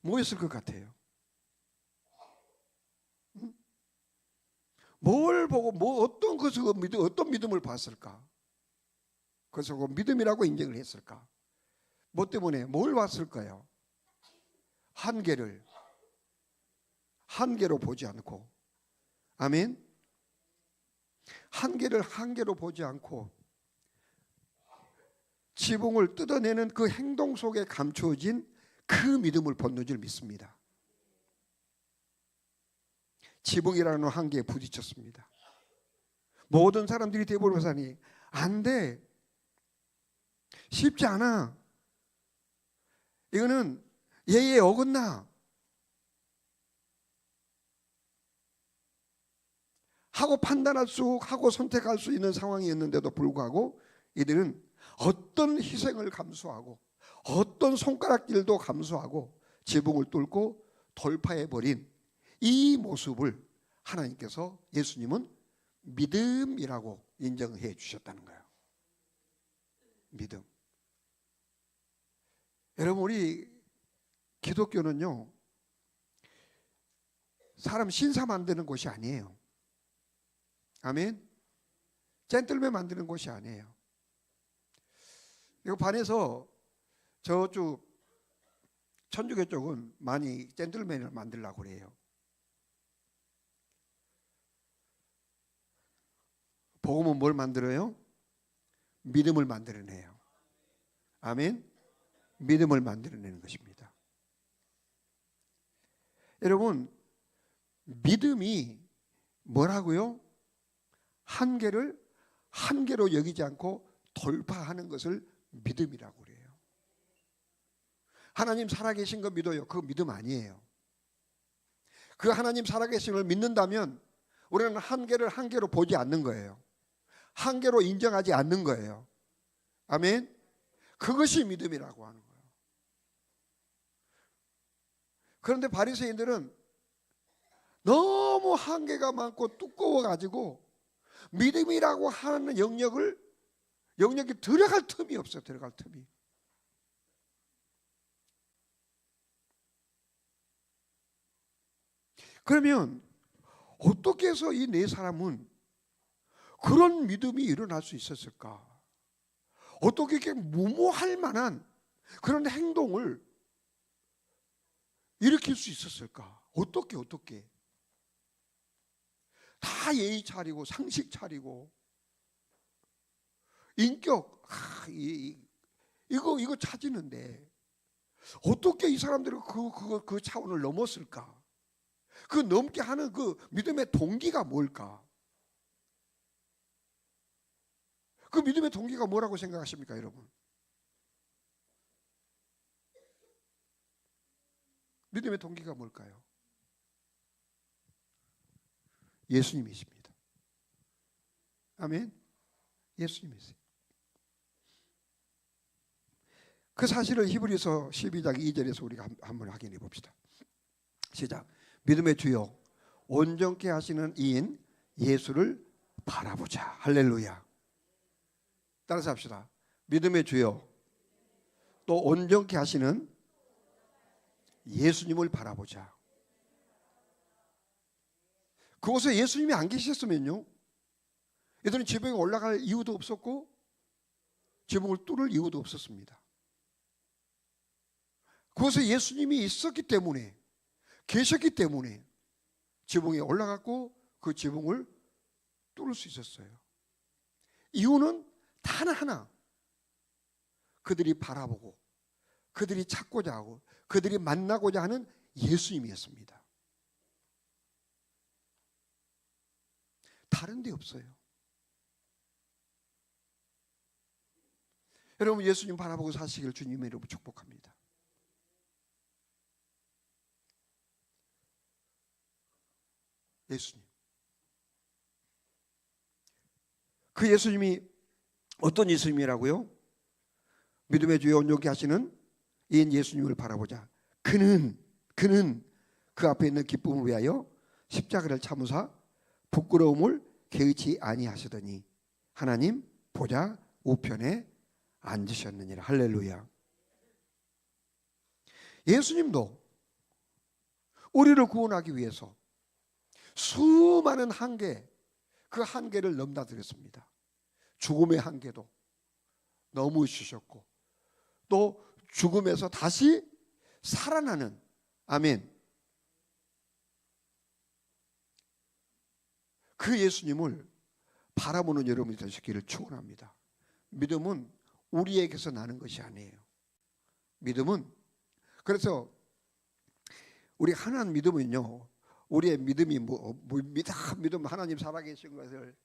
뭐였을 것 같아요? 뭘 보고 어떤 믿음을 봤을까? 그래서 그 믿음이라고 인정을 했을까? 뭐 때문에 뭘 봤을까요? 한계로 보지 않고, 아멘. 한계로 보지 않고 지붕을 뜯어내는 그 행동 속에 감추어진 그 믿음을 본는 줄 믿습니다. 지붕이라는 한계에 부딪혔습니다. 모든 사람들이 대보로사니 안 돼, 쉽지 않아, 이거는 예의에 어긋나 하고 하고 선택할 수 있는 상황이었는데도 불구하고 이들은 어떤 희생을 감수하고 어떤 손가락질도 감수하고 지붕을 뚫고 돌파해버린 이 모습을 하나님께서, 예수님은 믿음이라고 인정해 주셨다는 거예요. 믿음. 여러분, 우리 기독교는요, 사람 신사 만드는 곳이 아니에요. 아멘. 젠틀맨 만드는 곳이 아니에요. 이거 반에서 저쪽 천주교 쪽은 많이 젠틀맨을 만들려고 그래요. 복음은 뭘 만들어요? 믿음을 만들어내요. 아멘. 믿음을 만들어내는 것입니다. 여러분, 믿음이 뭐라고요? 한계로 여기지 않고 돌파하는 것을 믿음이라고 그래요. 하나님 살아계신 거 믿어요. 그거 믿음 아니에요. 그 하나님 살아계심을 믿는다면 우리는 한계로 보지 않는 거예요. 한계로 인정하지 않는 거예요. 아멘. 그것이 믿음이라고 하는 거예요. 그런데 바리새인들은 너무 한계가 많고 두꺼워가지고 믿음이라고 하는 영역이 들어갈 틈이 없어요. 들어갈 틈이. 그러면 어떻게 해서 이 네 사람은 그런 믿음이 일어날 수 있었을까? 어떻게 이렇게 무모할 만한 그런 행동을 일으킬 수 있었을까? 어떻게? 다 예의 차리고 상식 차리고 인격, 이거 찾이는데 어떻게 이 사람들이 그 차원을 넘었을까? 그 넘게 하는 그 믿음의 동기가 뭘까? 그 믿음의 동기가 뭐라고 생각하십니까, 여러분? 믿음의 동기가 뭘까요? 예수님이십니다. 아멘. 예수님이세요. 그 사실을 히브리서 12장 2절에서 우리가 한번 확인해 봅시다. 시작. 믿음의 주요 온전케 하시는 이인 예수를 바라보자. 할렐루야. 따라서 합시다. 믿음의 주요 또 온전케 하시는 예수님을 바라보자. 그곳에 예수님이 안 계셨으면요, 이들은 지붕에 올라갈 이유도 없었고 지붕을 뚫을 이유도 없었습니다. 그곳에 예수님이 있었기 때문에, 계셨기 때문에 지붕에 올라갔고 그 지붕을 뚫을 수 있었어요. 이유는 단 하나, 그들이 바라보고 그들이 찾고자 하고 그들이 만나고자 하는 예수님이었습니다. 다른 데 없어요. 여러분, 예수님 바라보고 사시길 주님의 이름으로 축복합니다. 예수님, 그 예수님이 어떤 예수님이라고요? 믿음의 주여 온전케 하시는 이 예수님을 바라보자. 그는 그 앞에 있는 기쁨을 위하여 십자가를 참으사 부끄러움을 개의치 아니하시더니 하나님 보좌 우편에 앉으셨느니라. 할렐루야. 예수님도 우리를 구원하기 위해서 수많은 한계, 그 한계를 넘나들었습니다. 죽음의 한계도 넘으셨고 또 죽음에서 다시 살아나는, 아멘, 그 예수님을 바라보는 여러분이 되시기를 축원합니다. 믿음은 우리에게서 나는 것이 아니에요. 믿음은, 그래서 우리 하나님 믿음은요, 우리의 믿음이 믿음, 하나님 살아계신 것을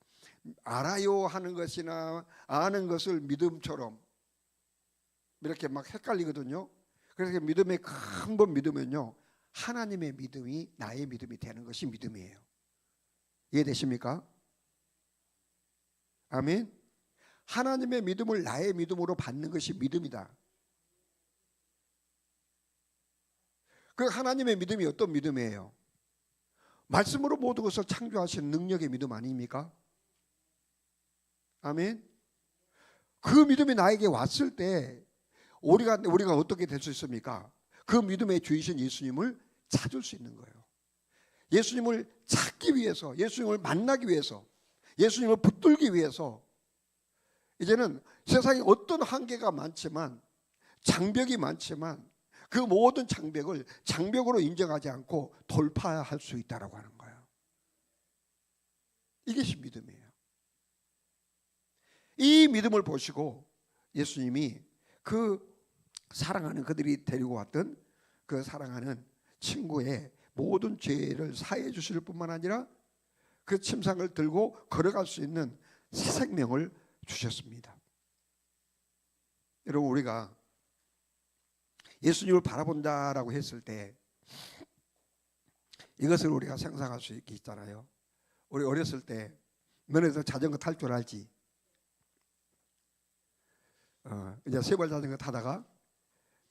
알아요 하는 것이나 아는 것을 믿음처럼 이렇게 막 헷갈리거든요. 그래서 믿음의 근본 믿음은요, 하나님의 믿음이 나의 믿음이 되는 것이 믿음이에요. 이해되십니까? 아멘. 하나님의 믿음을 나의 믿음으로 받는 것이 믿음이다. 그 하나님의 믿음이 어떤 믿음이에요? 말씀으로 모든 것을 창조하신 능력의 믿음 아닙니까? 아멘. 그 믿음이 나에게 왔을 때 우리가 어떻게 될 수 있습니까? 그 믿음의 주이신 예수님을 찾을 수 있는 거예요. 예수님을 찾기 위해서, 예수님을 만나기 위해서, 예수님을 붙들기 위해서 이제는 세상에 어떤 한계가 많지만, 장벽이 많지만 그 모든 장벽을 장벽으로 인정하지 않고 돌파할 수 있다라고 하는 거예요. 이것이 믿음이에요. 이 믿음을 보시고 예수님이 그 사랑하는, 그들이 데리고 왔던 그 사랑하는 친구의 모든 죄를 사해 주실 뿐만 아니라 그 침상을 들고 걸어갈 수 있는 새 생명을 주셨습니다. 여러분, 우리가 예수님을 바라본다라고 했을 때 이것을 우리가 상상할 수 있잖아요. 우리 어렸을 때 너네도 자전거 탈 줄 알지? 이제 세 발 자전거 타다가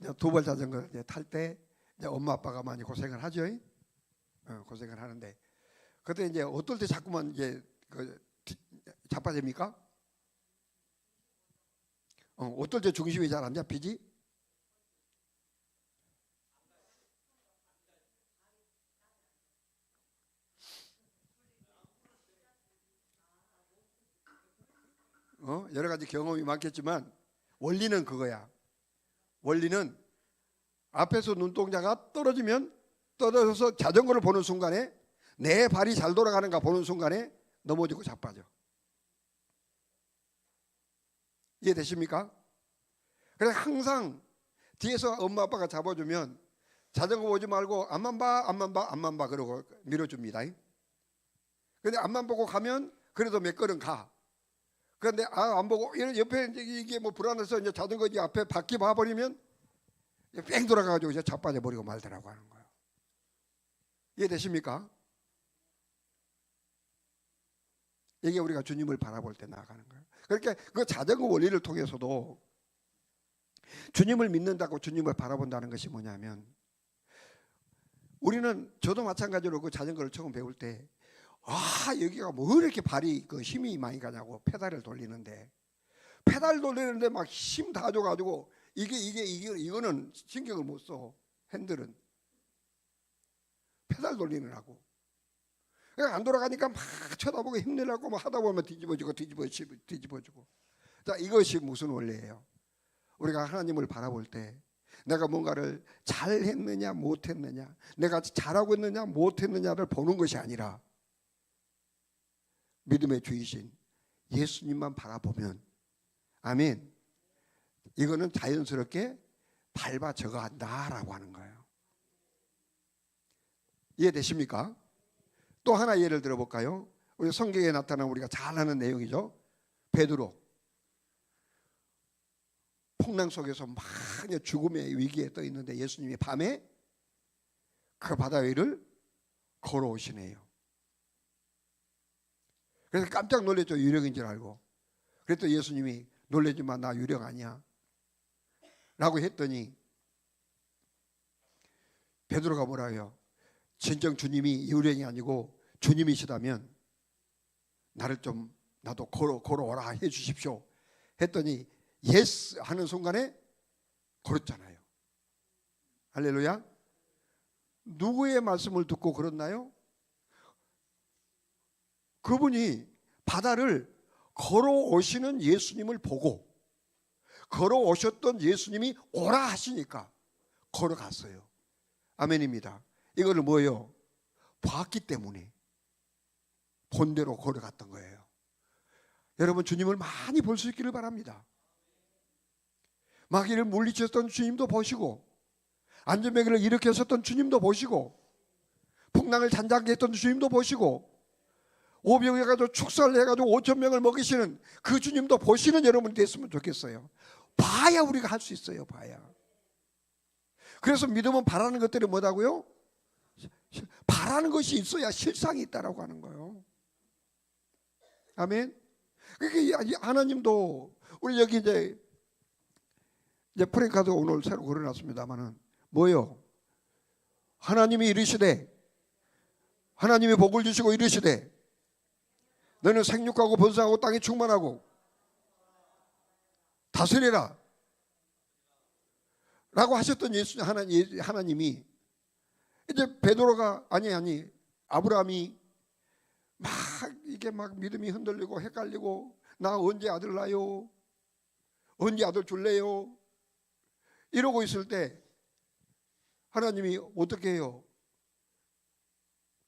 이제 두 발 자전거 탈 때 이제 엄마 아빠가 많이 고생을 하죠. 고생을 하는데 그때 이제 어떨 때 자꾸만 이제 자빠집니까? 어떨 때 중심이 잘 안 잡히지? 여러 가지 경험이 많겠지만 원리는 그거야. 원리는 앞에서 눈동자가 떨어져서 자전거를 보는 순간에 내 발이 잘 돌아가는가 보는 순간에 넘어지고 자빠져. 이해되십니까? 그래서 항상 뒤에서 엄마 아빠가 잡아주면 자전거 보지 말고 앞만 봐 그러고 밀어줍니다. 근데 앞만 보고 가면 그래도 몇 걸음 가. 그런데 안 보고 옆에 이게 뭐 불안해서 이제 자전거 이제 앞에 바퀴 봐버리면 뺑 돌아가가지고 이제 자빠져 버리고 말더라고 하는 거예요. 이해되십니까? 이게 우리가 주님을 바라볼 때 나아가는 거예요. 그러니까 그 자전거 원리를 통해서도 주님을 믿는다고 주님을 바라본다는 것이 뭐냐면, 우리는, 저도 마찬가지로 그 자전거를 처음 배울 때 여기가 뭐 이렇게 발이 그 힘이 많이 가냐고 페달을 돌리는데 막 힘 다 줘가지고 이거는 신경을 못 써. 핸들은 페달 돌리느라고. 그러니까 안 돌아가니까 막 쳐다보고 힘내려고 막 하다 보면 뒤집어지고. 자, 이것이 무슨 원리예요? 우리가 하나님을 바라볼 때 내가 뭔가를 잘했느냐 못했느냐, 내가 잘하고 있느냐 못했느냐를 보는 것이 아니라 믿음의 주이신 예수님만 바라보면, 아멘, 이거는 자연스럽게 밟아 적어간다라고 하는 거예요. 이해되십니까? 또 하나 예를 들어볼까요? 우리 성경에 나타난 우리가 잘 아는 내용이죠. 베드로 풍랑 속에서 막 죽음의 위기에 떠 있는데 예수님이 밤에 그 바다 위를 걸어오시네요. 그래서 깜짝 놀랐죠. 유령인 줄 알고. 그랬더니 예수님이 놀라지 마, 나 유령 아니야 라고 했더니 베드로가 뭐라요? 진정 주님이 유령이 아니고 주님이시다면 나를 좀 나도 걸어오라 해 주십시오 했더니 예스 하는 순간에 걸었잖아요. 할렐루야. 누구의 말씀을 듣고 걸었나요? 그분이 바다를 걸어오시는 예수님을 보고 걸어오셨던 예수님이 오라 하시니까 걸어갔어요. 아멘입니다. 이거를 뭐예요? 봤기 때문에 본대로 걸어갔던 거예요. 여러분, 주님을 많이 볼 수 있기를 바랍니다. 마귀를 물리쳤던 주님도 보시고, 안전뱅이를 일으켰었던 주님도 보시고, 풍랑을 잔잔하게 했던 주님도 보시고, 오병해가지고 축사를 해가지고 5,000명을 먹이시는 그 주님도 보시는 여러분이 됐으면 좋겠어요. 봐야 우리가 할 수 있어요. 봐야. 그래서 믿음은 바라는 것들이 뭐다고요? 바라는 것이 있어야 실상이 있다라고 하는 거예요. 아멘. 그러니까 하나님도 우리 여기 이제 프랭카드 오늘 새로 걸어놨습니다만은 뭐요? 하나님이 이르시되, 하나님이 복을 주시고 이르시되 너는 생육하고 번성하고 땅에 충만하고 다스리라 라고 하셨던 예수 하나님이 이제 베드로가 아니 아브라함이 막 이게 막 믿음이 흔들리고 헷갈리고, 나 언제 아들 낳아요? 언제 아들 줄래요? 이러고 있을 때 하나님이 어떻게 해요?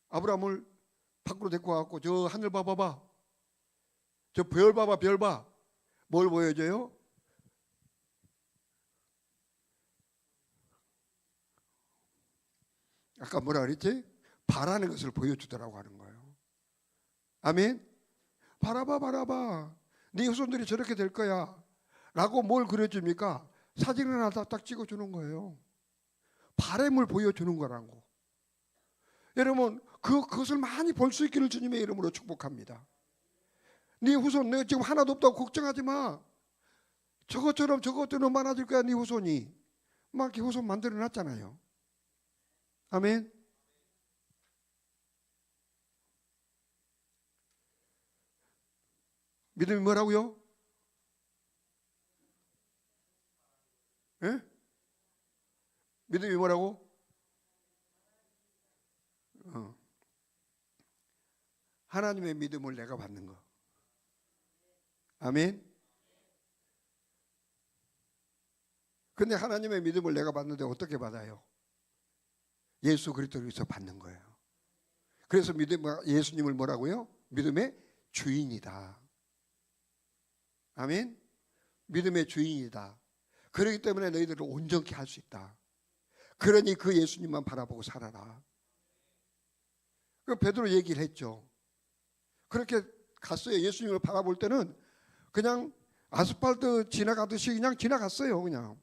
아브라함을 밖으로 데리고 와갖고 저 하늘 봐봐봐, 저 별 봐봐, 별 봐. 뭘 보여줘요? 아까 뭐라 그랬지? 바라는 것을 보여주더라고 하는 거예요. 아멘. 바라봐, 네 후손들이 저렇게 될 거야 라고 뭘 그려줍니까? 사진을 하나 딱 찍어주는 거예요. 바람을 보여주는 거라고. 여러분, 그것을 많이 볼 수 있기를 주님의 이름으로 축복합니다. 네 후손, 내가 지금 하나도 없다고 걱정하지 마. 저것처럼 많아질 거야. 네 후손이 막 이렇게 후손 만들어 놨잖아요. 아멘. 믿음이 뭐라고요? 예? 믿음이 뭐라고? 하나님의 믿음을 내가 받는 거. 아멘. 근데 하나님의 믿음을 내가 받는데 어떻게 받아요? 예수 그리스도에서 받는 거예요. 그래서 예수님을 뭐라고요? 믿음의 주인이다. 아멘. 믿음의 주인이다. 그렇기 때문에 너희들을 온전케 할 수 있다. 그러니 그 예수님만 바라보고 살아라. 그 베드로 얘기를 했죠. 그렇게 갔어요. 예수님을 바라볼 때는 그냥 아스팔트 지나가듯이 그냥 지나갔어요. 그냥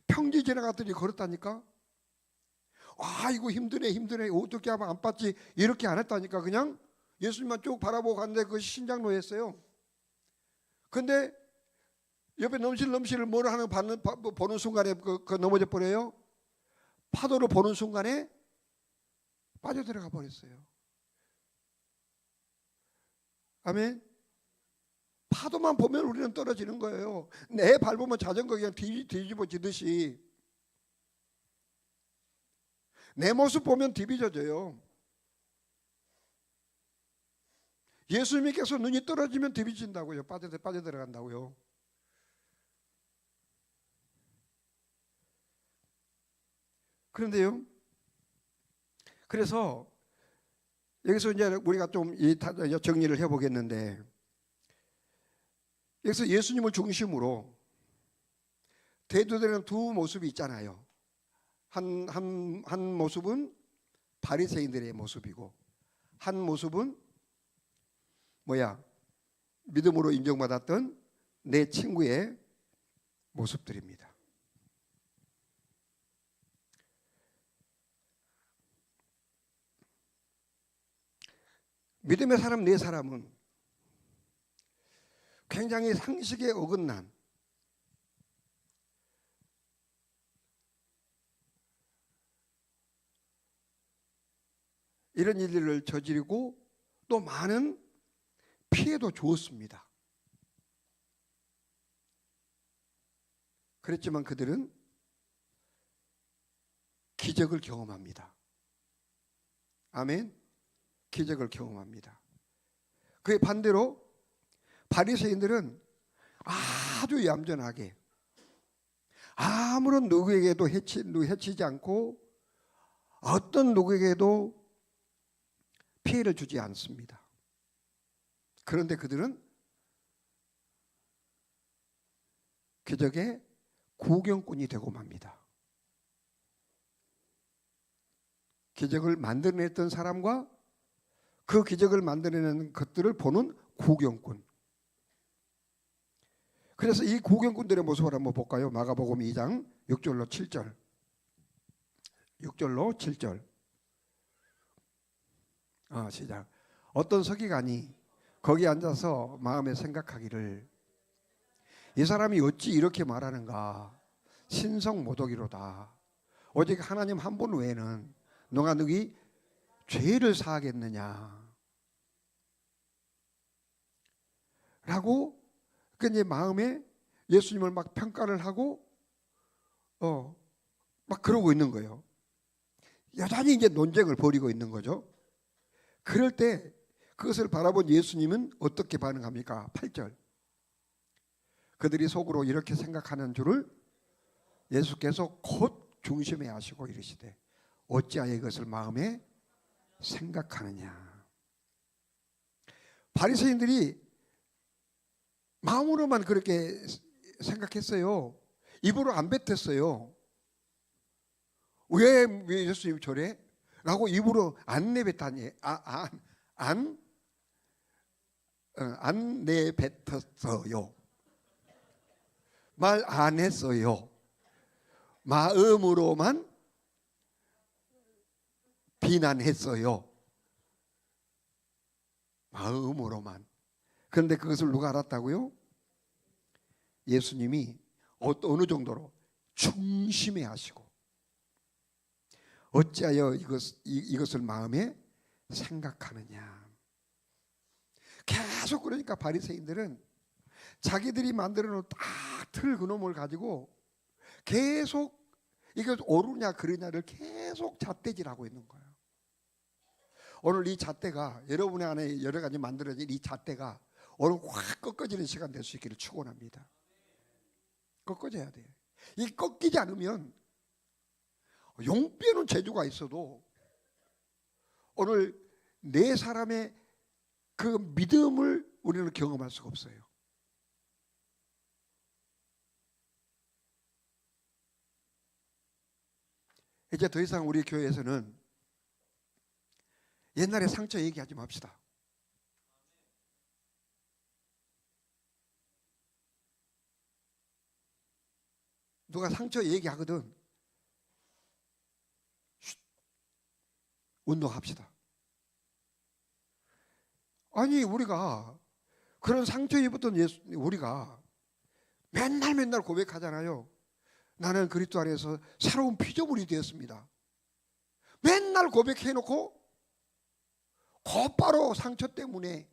평지 지나가듯이 걸었다니까. 아, 이거 힘드네 어떻게 하면 안 빠지, 이렇게 안 했다니까. 그냥 예수님만 쭉 바라보고 갔는데 그것이 신장로였어요. 근데 옆에 넘실넘실을 뭐를 하는 보는 순간에 그 넘어져 버려요. 파도를 보는 순간에 빠져들어가 버렸어요. 아멘. 파도만 보면 우리는 떨어지는 거예요. 내 밟으면 자전거 그냥 뒤집어지듯이 내 모습 보면 뒤비져져요. 예수님께서 눈이 떨어지면 뒤비진다고요. 빠져들어간다고요. 그런데요, 그래서 여기서 이제 우리가 좀 정리를 해보겠는데, 여기서 예수님을 중심으로 대두되는 두 모습이 있잖아요. 한 모습은 바리새인들의 모습이고, 한 모습은 믿음으로 인정받았던 내 친구의 모습들입니다. 믿음의 사람 네 사람은 굉장히 상식에 어긋난 이런 일들을 저지르고 또 많은 피해도 주었습니다. 그랬지만 그들은 기적을 경험합니다. 아멘. 기적을 경험합니다. 그의 반대로 바리새인들은 아주 얌전하게 아무런 누구에게도 해치지 않고 어떤 누구에게도 피해를 주지 않습니다. 그런데 그들은 기적의 구경꾼이 되고 맙니다. 기적을 만들어냈던 사람과 그 기적을 만들어내는 것들을 보는 구경꾼. 그래서 이 구경꾼들의 모습을 한번 볼까요? 마가복음 2장 6절로 7절. 6절로 7절. 시작. 어떤 서기관이 거기 앉아서 마음에 생각하기를, 이 사람이 어찌 이렇게 말하는가? 신성모독이로다. 오직 하나님 한 분 외에는 누가 누구 죄를 사하겠느냐? 라고 이제 마음에 예수님을 막 평가를 하고 막 그러고 있는 거예요. 여전히 이제 논쟁을 벌이고 있는 거죠. 그럴 때 그것을 바라본 예수님은 어떻게 반응합니까? 8절. 그들이 속으로 이렇게 생각하는 줄을 예수께서 곧 중심에 하시고 이르시되 어찌하여 이것을 마음에 생각하느냐. 바리새인들이 마음으로만 그렇게 생각했어요. 입으로 안 뱉었어요. 왜 예수님 저래? 라고 입으로 안 내뱉다니, 안 내뱉었어요. 말 안 했어요. 마음으로만 비난했어요. 마음으로만. 그런데 그것을 누가 알았다고요? 예수님이 어느 정도로 중심에 하시고 어찌하여 이것을 마음에 생각하느냐. 계속 그러니까 바리새인들은 자기들이 만들어 놓은 딱 틀 그놈을 가지고 계속 이거 옳으냐 그르냐를 계속 잣대질하고 있는 거예요. 오늘 이 잣대가 여러분의 안에 여러 가지 만들어진 이 잣대가 오늘 확 꺾어지는 시간 될 수 있기를 축원합니다. 꺾어져야 돼요. 이 꺾이지 않으면 용 빼는 재주가 있어도 오늘 네 사람의 그 믿음을 우리는 경험할 수가 없어요. 이제 더 이상 우리 교회에서는 옛날에 상처 얘기하지 맙시다. 누가 상처 얘기하거든 운동합시다. 아니 우리가 그런 상처 입었던 우리가 맨날 고백하잖아요. 나는 그리스도 안에서 새로운 피조물이 되었습니다. 맨날 고백해놓고 곧바로 상처 때문에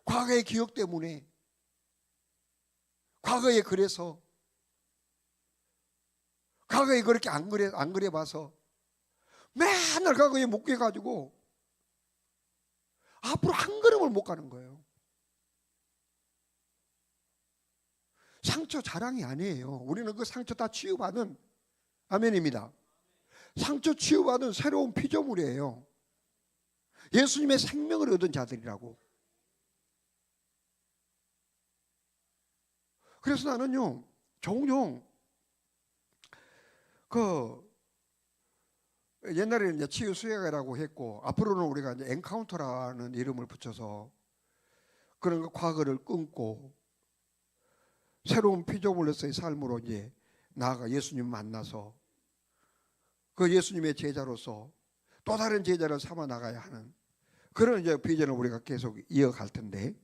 과거의 기억 때문에 과거에 그래서 과거에 그렇게 안 그래 봐서 맨날 과거에 묶여가지고 앞으로 한 걸음을 못 가는 거예요. 상처 자랑이 아니에요. 우리는 그 상처 다 치유받은, 아멘입니다. 상처 치유받은 새로운 피조물이에요. 예수님의 생명을 얻은 자들이라고. 그래서 나는요, 종종 옛날에는 이제 치유 수혜가라고 했고, 앞으로는 우리가 이제 엔카운터라는 이름을 붙여서 그런 거 과거를 끊고 새로운 피조물로서의 삶으로 이제 나아가 예수님 만나서 그 예수님의 제자로서 또 다른 제자를 삼아 나가야 하는 그런 이제 비전을 우리가 계속 이어갈 텐데,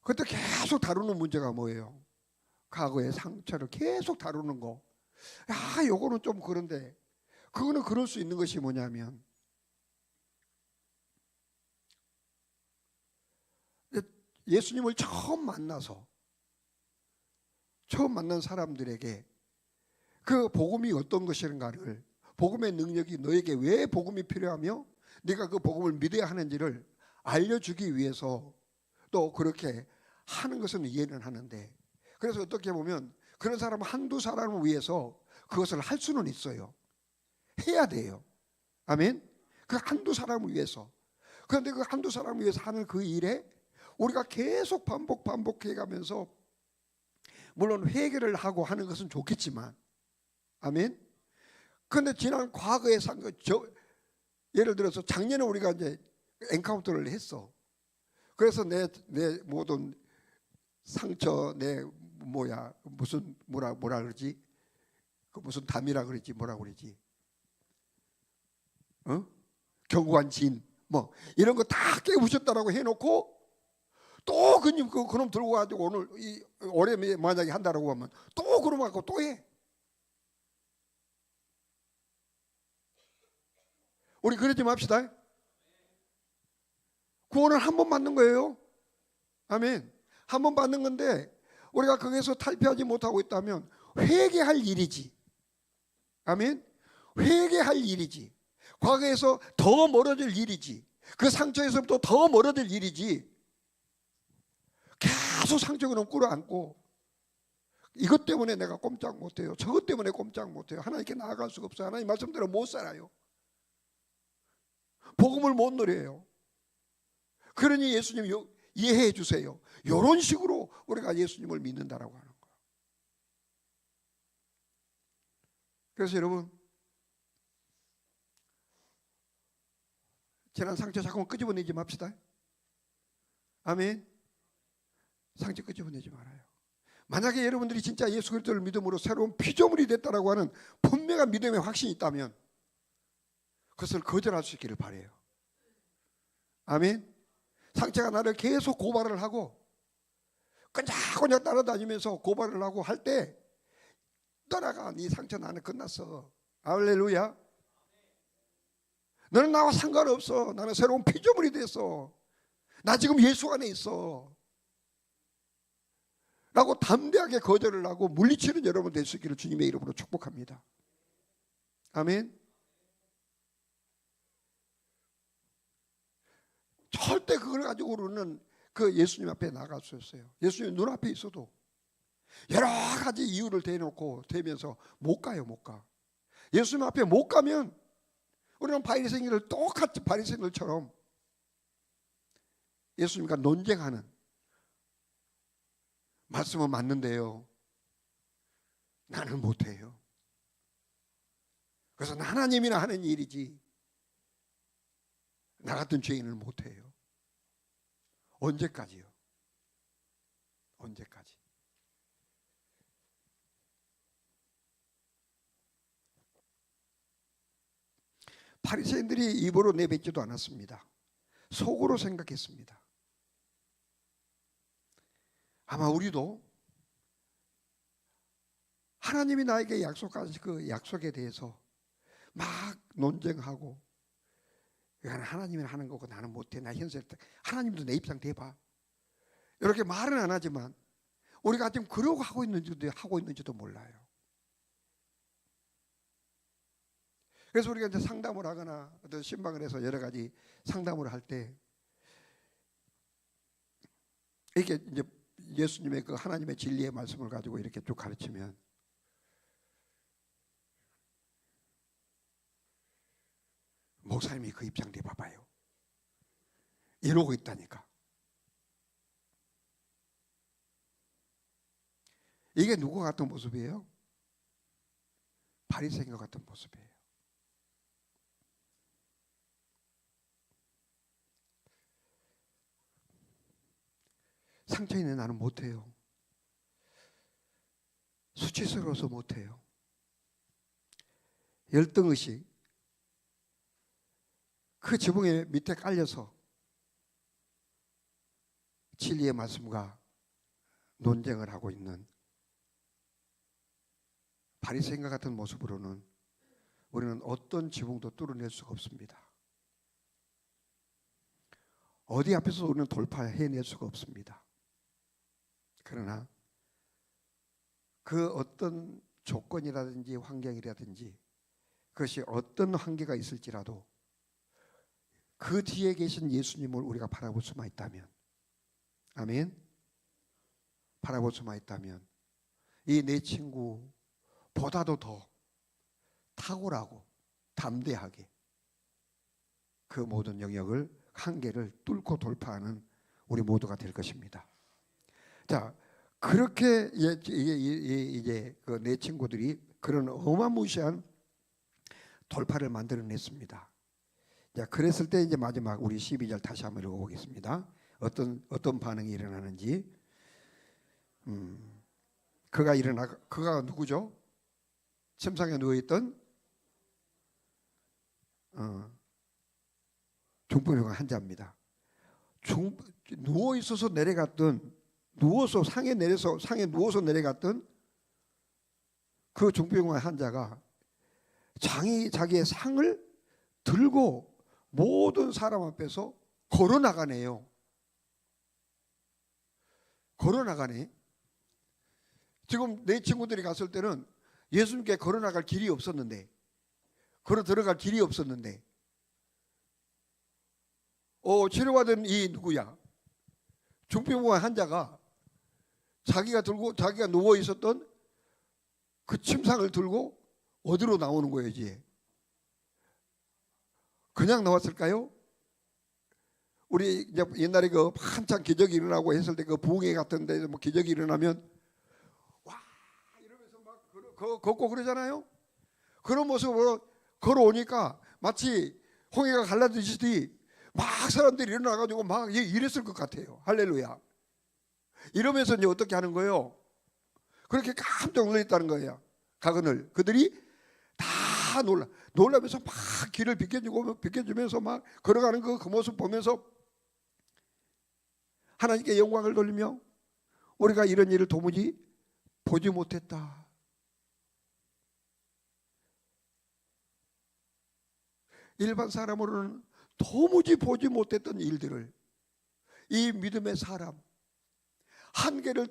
그때 계속 다루는 문제가 뭐예요? 과거의 상처를 계속 다루는 거. 요거는 좀 그런데, 그거는 그럴 수 있는 것이 뭐냐면, 예수님을 처음 만난 사람들에게 그 복음이 어떤 것인가를, 복음의 능력이 너에게 왜 복음이 필요하며 네가 그 복음을 믿어야 하는지를 알려주기 위해서 또 그렇게 하는 것은 이해는 하는데, 그래서 어떻게 보면 그런 사람 한두 사람을 위해서 그것을 할 수는 있어요. 해야 돼요. 아멘. 그 한두 사람을 위해서. 그런데 그 한두 사람을 위해서 하는 그 일에 우리가 계속 반복해 가면서, 물론 회개를 하고 하는 것은 좋겠지만, 아멘. 그런데 지난 과거의 예를 들어서 작년에 우리가 이제 엔카운터를 했어. 그래서 내 모든 상처, 뭐라 그러지? 그 무슨 담이라 그러지? 뭐라 그러지? 견고한 진, 뭐 이런 거 다 깨부셨다라고 해놓고 또 그놈 들고 가지고 오늘 올해 만약에 한다라고 하면 또 그놈 갖고 또 해. 우리 그러지 맙시다. 구원을 한 번 받는 거예요. 아멘. 한 번 받는 건데 우리가 거기서 탈피하지 못하고 있다면 회개할 일이지. 아멘. 회개할 일이지. 과거에서 더 멀어질 일이지. 그 상처에서부터 더 멀어질 일이지. 계속 상처를 끌어안고 이것 때문에 내가 꼼짝 못해요. 저것 때문에 꼼짝 못해요. 하나님께 나아갈 수가 없어요. 하나님 말씀대로 못 살아요. 복음을 못 누려요. 그러니 예수님 이해해 주세요. 이런 식으로 우리가 예수님을 믿는다라고 하는 거예요. 그래서 여러분, 지난 상처 자꾸 끄집어내지 맙시다. 아멘. 상처 끄집어내지 말아요. 만약에 여러분들이 진짜 예수 그리스도를 믿음으로 새로운 피조물이 됐다라고 하는 분명한 믿음의 확신이 있다면 그것을 거절할 수 있기를 바라요. 아멘. 상처가 나를 계속 고발을 하고 끈적끈적 따라다니면서 고발을 하고 할 때 떠나가. 네 상처 나는 끝났어. 할렐루야. 너는 나와 상관없어. 나는 새로운 피조물이 됐어. 나 지금 예수 안에 있어 라고 담대하게 거절을 하고 물리치는 여러분 될 수 있기를 주님의 이름으로 축복합니다. 아멘. 절대 그걸 가지고는 그 예수님 앞에 나갈 수 없어요. 예수님 눈앞에 있어도 여러 가지 이유를 대면서 못 가요. 못 가. 예수님 앞에 못 가면 우리는 바리새인들 똑같이 바리새인들처럼 예수님과 논쟁하는, 말씀은 맞는데요 나는 못해요. 그래서 하나님이나 하는 일이지 나 같은 죄인은 못해요. 언제까지요? 언제까지? 바리새인들이 입으로 내뱉지도 않았습니다. 속으로 생각했습니다. 아마 우리도 하나님이 나에게 약속하신 그 약속에 대해서 막 논쟁하고, 이건 하나님이 하는 거고 나는 못해. 나 현실 때 하나님도 내 입장 대봐. 이렇게 말은 안 하지만 우리가 지금 그러고 하고 있는지도 몰라요. 그래서 우리가 이제 상담을 하거나 어떤 신방을 해서 여러 가지 상담을 할 때 이렇게 이제 예수님의 그 하나님의 진리의 말씀을 가지고 이렇게 쭉 가르치면 목사님이 그 입장 내봐봐요. 이러고 있다니까. 이게 누구 같은 모습이에요? 바리새인과 같은 모습이에요. 상처 있는 나는 못해요. 수치스러워서 못해요. 열등의식, 그 지붕의 밑에 깔려서 진리의 말씀과 논쟁을 하고 있는 바리새인과 같은 모습으로는 우리는 어떤 지붕도 뚫어낼 수가 없습니다. 어디 앞에서 우리는 돌파해낼 수가 없습니다. 그러나 그 어떤 조건이라든지 환경이라든지 그것이 어떤 한계가 있을지라도 그 뒤에 계신 예수님을 우리가 바라볼 수만 있다면, 아멘, 바라볼 수만 있다면 이 내 친구보다도 더 탁월하고 담대하게 그 모든 영역을, 한계를 뚫고 돌파하는 우리 모두가 될 것입니다. 자, 그렇게 이제 그 내 친구들이 그런 어마무시한 돌파를 만들어냈습니다. 자, 그랬을 때 이제 마지막 우리 12절 다시 한번 읽어보겠습니다. 어떤 반응이 일어나는지. 그가 누구죠? 침상에 누워있던 중풍병 환자입니다. 누워 있어서 내려갔던, 상에 누워서 내려갔던 그 중풍병 환자가 자기의 상을 들고 모든 사람 앞에서 걸어 나가네요. 걸어 나가네. 지금 내 친구들이 갔을 때는 예수님께 걸어 나갈 길이 없었는데, 걸어 들어갈 길이 없었는데, 치료받은 이 누구야? 중풍병 환자가 자기가 누워 있었던 그 침상을 들고 어디로 나오는 거예요, 이제? 그냥 나왔을까요? 우리 이제 옛날에 그 한창 기적이 일어나고 했을 때 그 부흥회 같은 데서 뭐 기적이 일어나면 와 이러면서 막 걷고 그러잖아요. 그런 모습으로 걸어오니까 마치 홍해가 갈라지듯이 막 사람들이 일어나가지고 막 이랬을 것 같아요. 할렐루야. 이러면서 이제 어떻게 하는 거예요? 그렇게 깜짝 놀랐다는 거예요. 가그늘 그들이 다 놀라면서 막 길을 비켜주면서 막 걸어가는 그 모습 보면서 하나님께 영광을 돌리며 우리가 이런 일을 도무지 보지 못했다. 일반 사람으로는 도무지 보지 못했던 일들을 이 믿음의 사람 한계로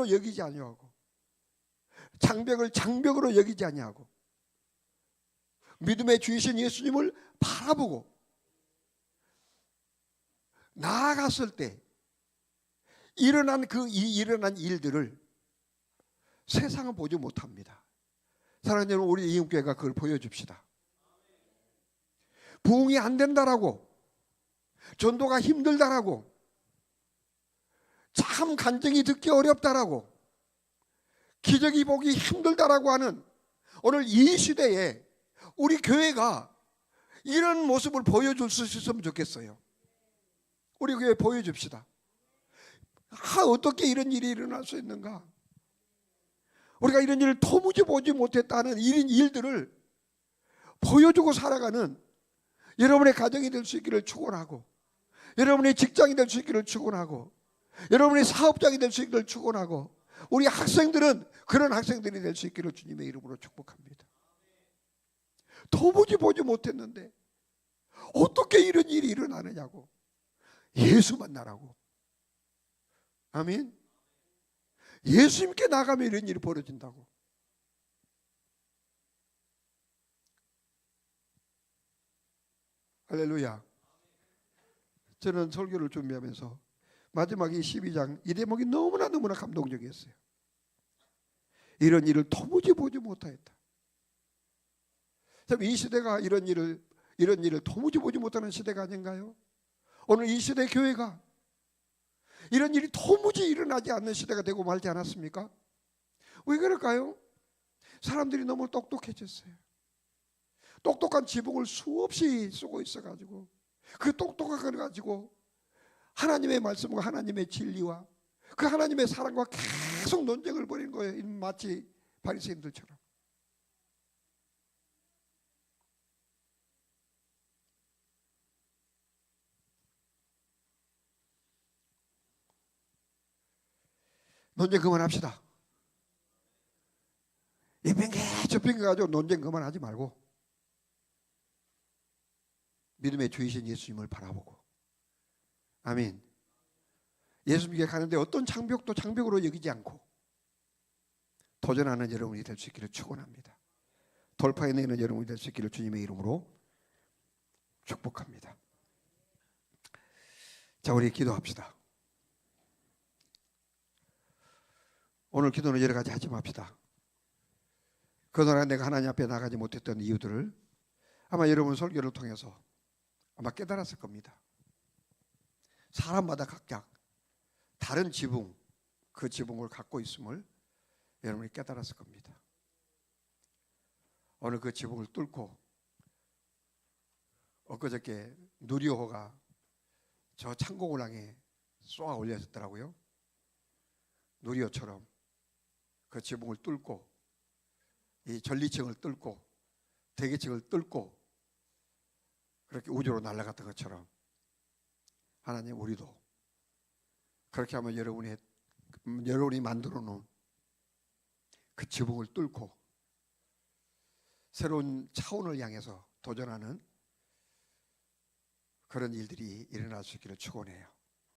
여기지 아니하고 장벽을 장벽으로 여기지 아니하고 믿음의 주이신 예수님을 바라보고 나아갔을 때 일어난 일들을 세상은 보지 못합니다. 사랑하는 여러분, 우리 이음교회가 그걸 보여줍시다. 부흥이 안 된다라고, 전도가 힘들다라고, 참 간증이 듣기 어렵다라고, 기적이 보기 힘들다라고 하는 오늘 이 시대에 우리 교회가 이런 모습을 보여줄 수 있으면 좋겠어요. 우리 교회 보여줍시다. 어떻게 이런 일이 일어날 수 있는가? 우리가 이런 일을 도무지 보지 못했다는 이런 일들을 보여주고 살아가는 여러분의 가정이 될 수 있기를 축원하고, 여러분의 직장이 될 수 있기를 축원하고, 여러분의 사업장이 될 수 있기를 축원하고, 우리 학생들은 그런 학생들이 될 수 있기를 주님의 이름으로 축복합니다. 도무지 보지 못했는데 어떻게 이런 일이 일어나느냐고. 예수 만나라고. 아멘. 예수님께 나가면 이런 일이 벌어진다고. 할렐루야. 저는 설교를 준비하면서 마지막 이 12장 이 대목이 너무나 감동적이었어요. 이런 일을 도무지 보지 못하였다. 참, 이 시대가 이런 일을 도무지 보지 못하는 시대가 아닌가요? 오늘 이 시대 교회가 이런 일이 도무지 일어나지 않는 시대가 되고 말지 않았습니까? 왜 그럴까요? 사람들이 너무 똑똑해졌어요. 똑똑한 지붕을 수없이 쓰고 있어가지고 그 똑똑한 걸 가지고 하나님의 말씀과 하나님의 진리와 그 하나님의 사랑과 계속 논쟁을 벌이는 거예요. 마치 바리새인들처럼. 논쟁 그만합시다. 이 핑계 저 핑계 가지고 논쟁 그만하지 말고 믿음의 주이신 예수님을 바라보고, 아멘. 예수님께 가는데 어떤 장벽도 장벽으로 여기지 않고 도전하는 여러분이 될 수 있기를 축원합니다. 돌파해내는 여러분이 될 수 있기를 주님의 이름으로 축복합니다. 자, 우리 기도합시다. 오늘 기도는 여러 가지 하지 맙시다. 그동안 내가 하나님 앞에 나가지 못했던 이유들을 아마 여러분 설교를 통해서 아마 깨달았을 겁니다. 사람마다 각각 다른 지붕, 그 지붕을 갖고 있음을 여러분이 깨달았을 겁니다. 오늘 그 지붕을 뚫고 엊그저께 누리호가 저 창공을 향해 쏘아 올려졌더라고요. 누리호처럼 그 지붕을 뚫고 이 전리층을 뚫고 대기층을 뚫고 그렇게 우주로 날아갔던 것처럼 하나님, 우리도 그렇게 하면 여러분이 만들어 놓은 그 지붕을 뚫고 새로운 차원을 향해서 도전하는 그런 일들이 일어날 수 있기를 축원해요.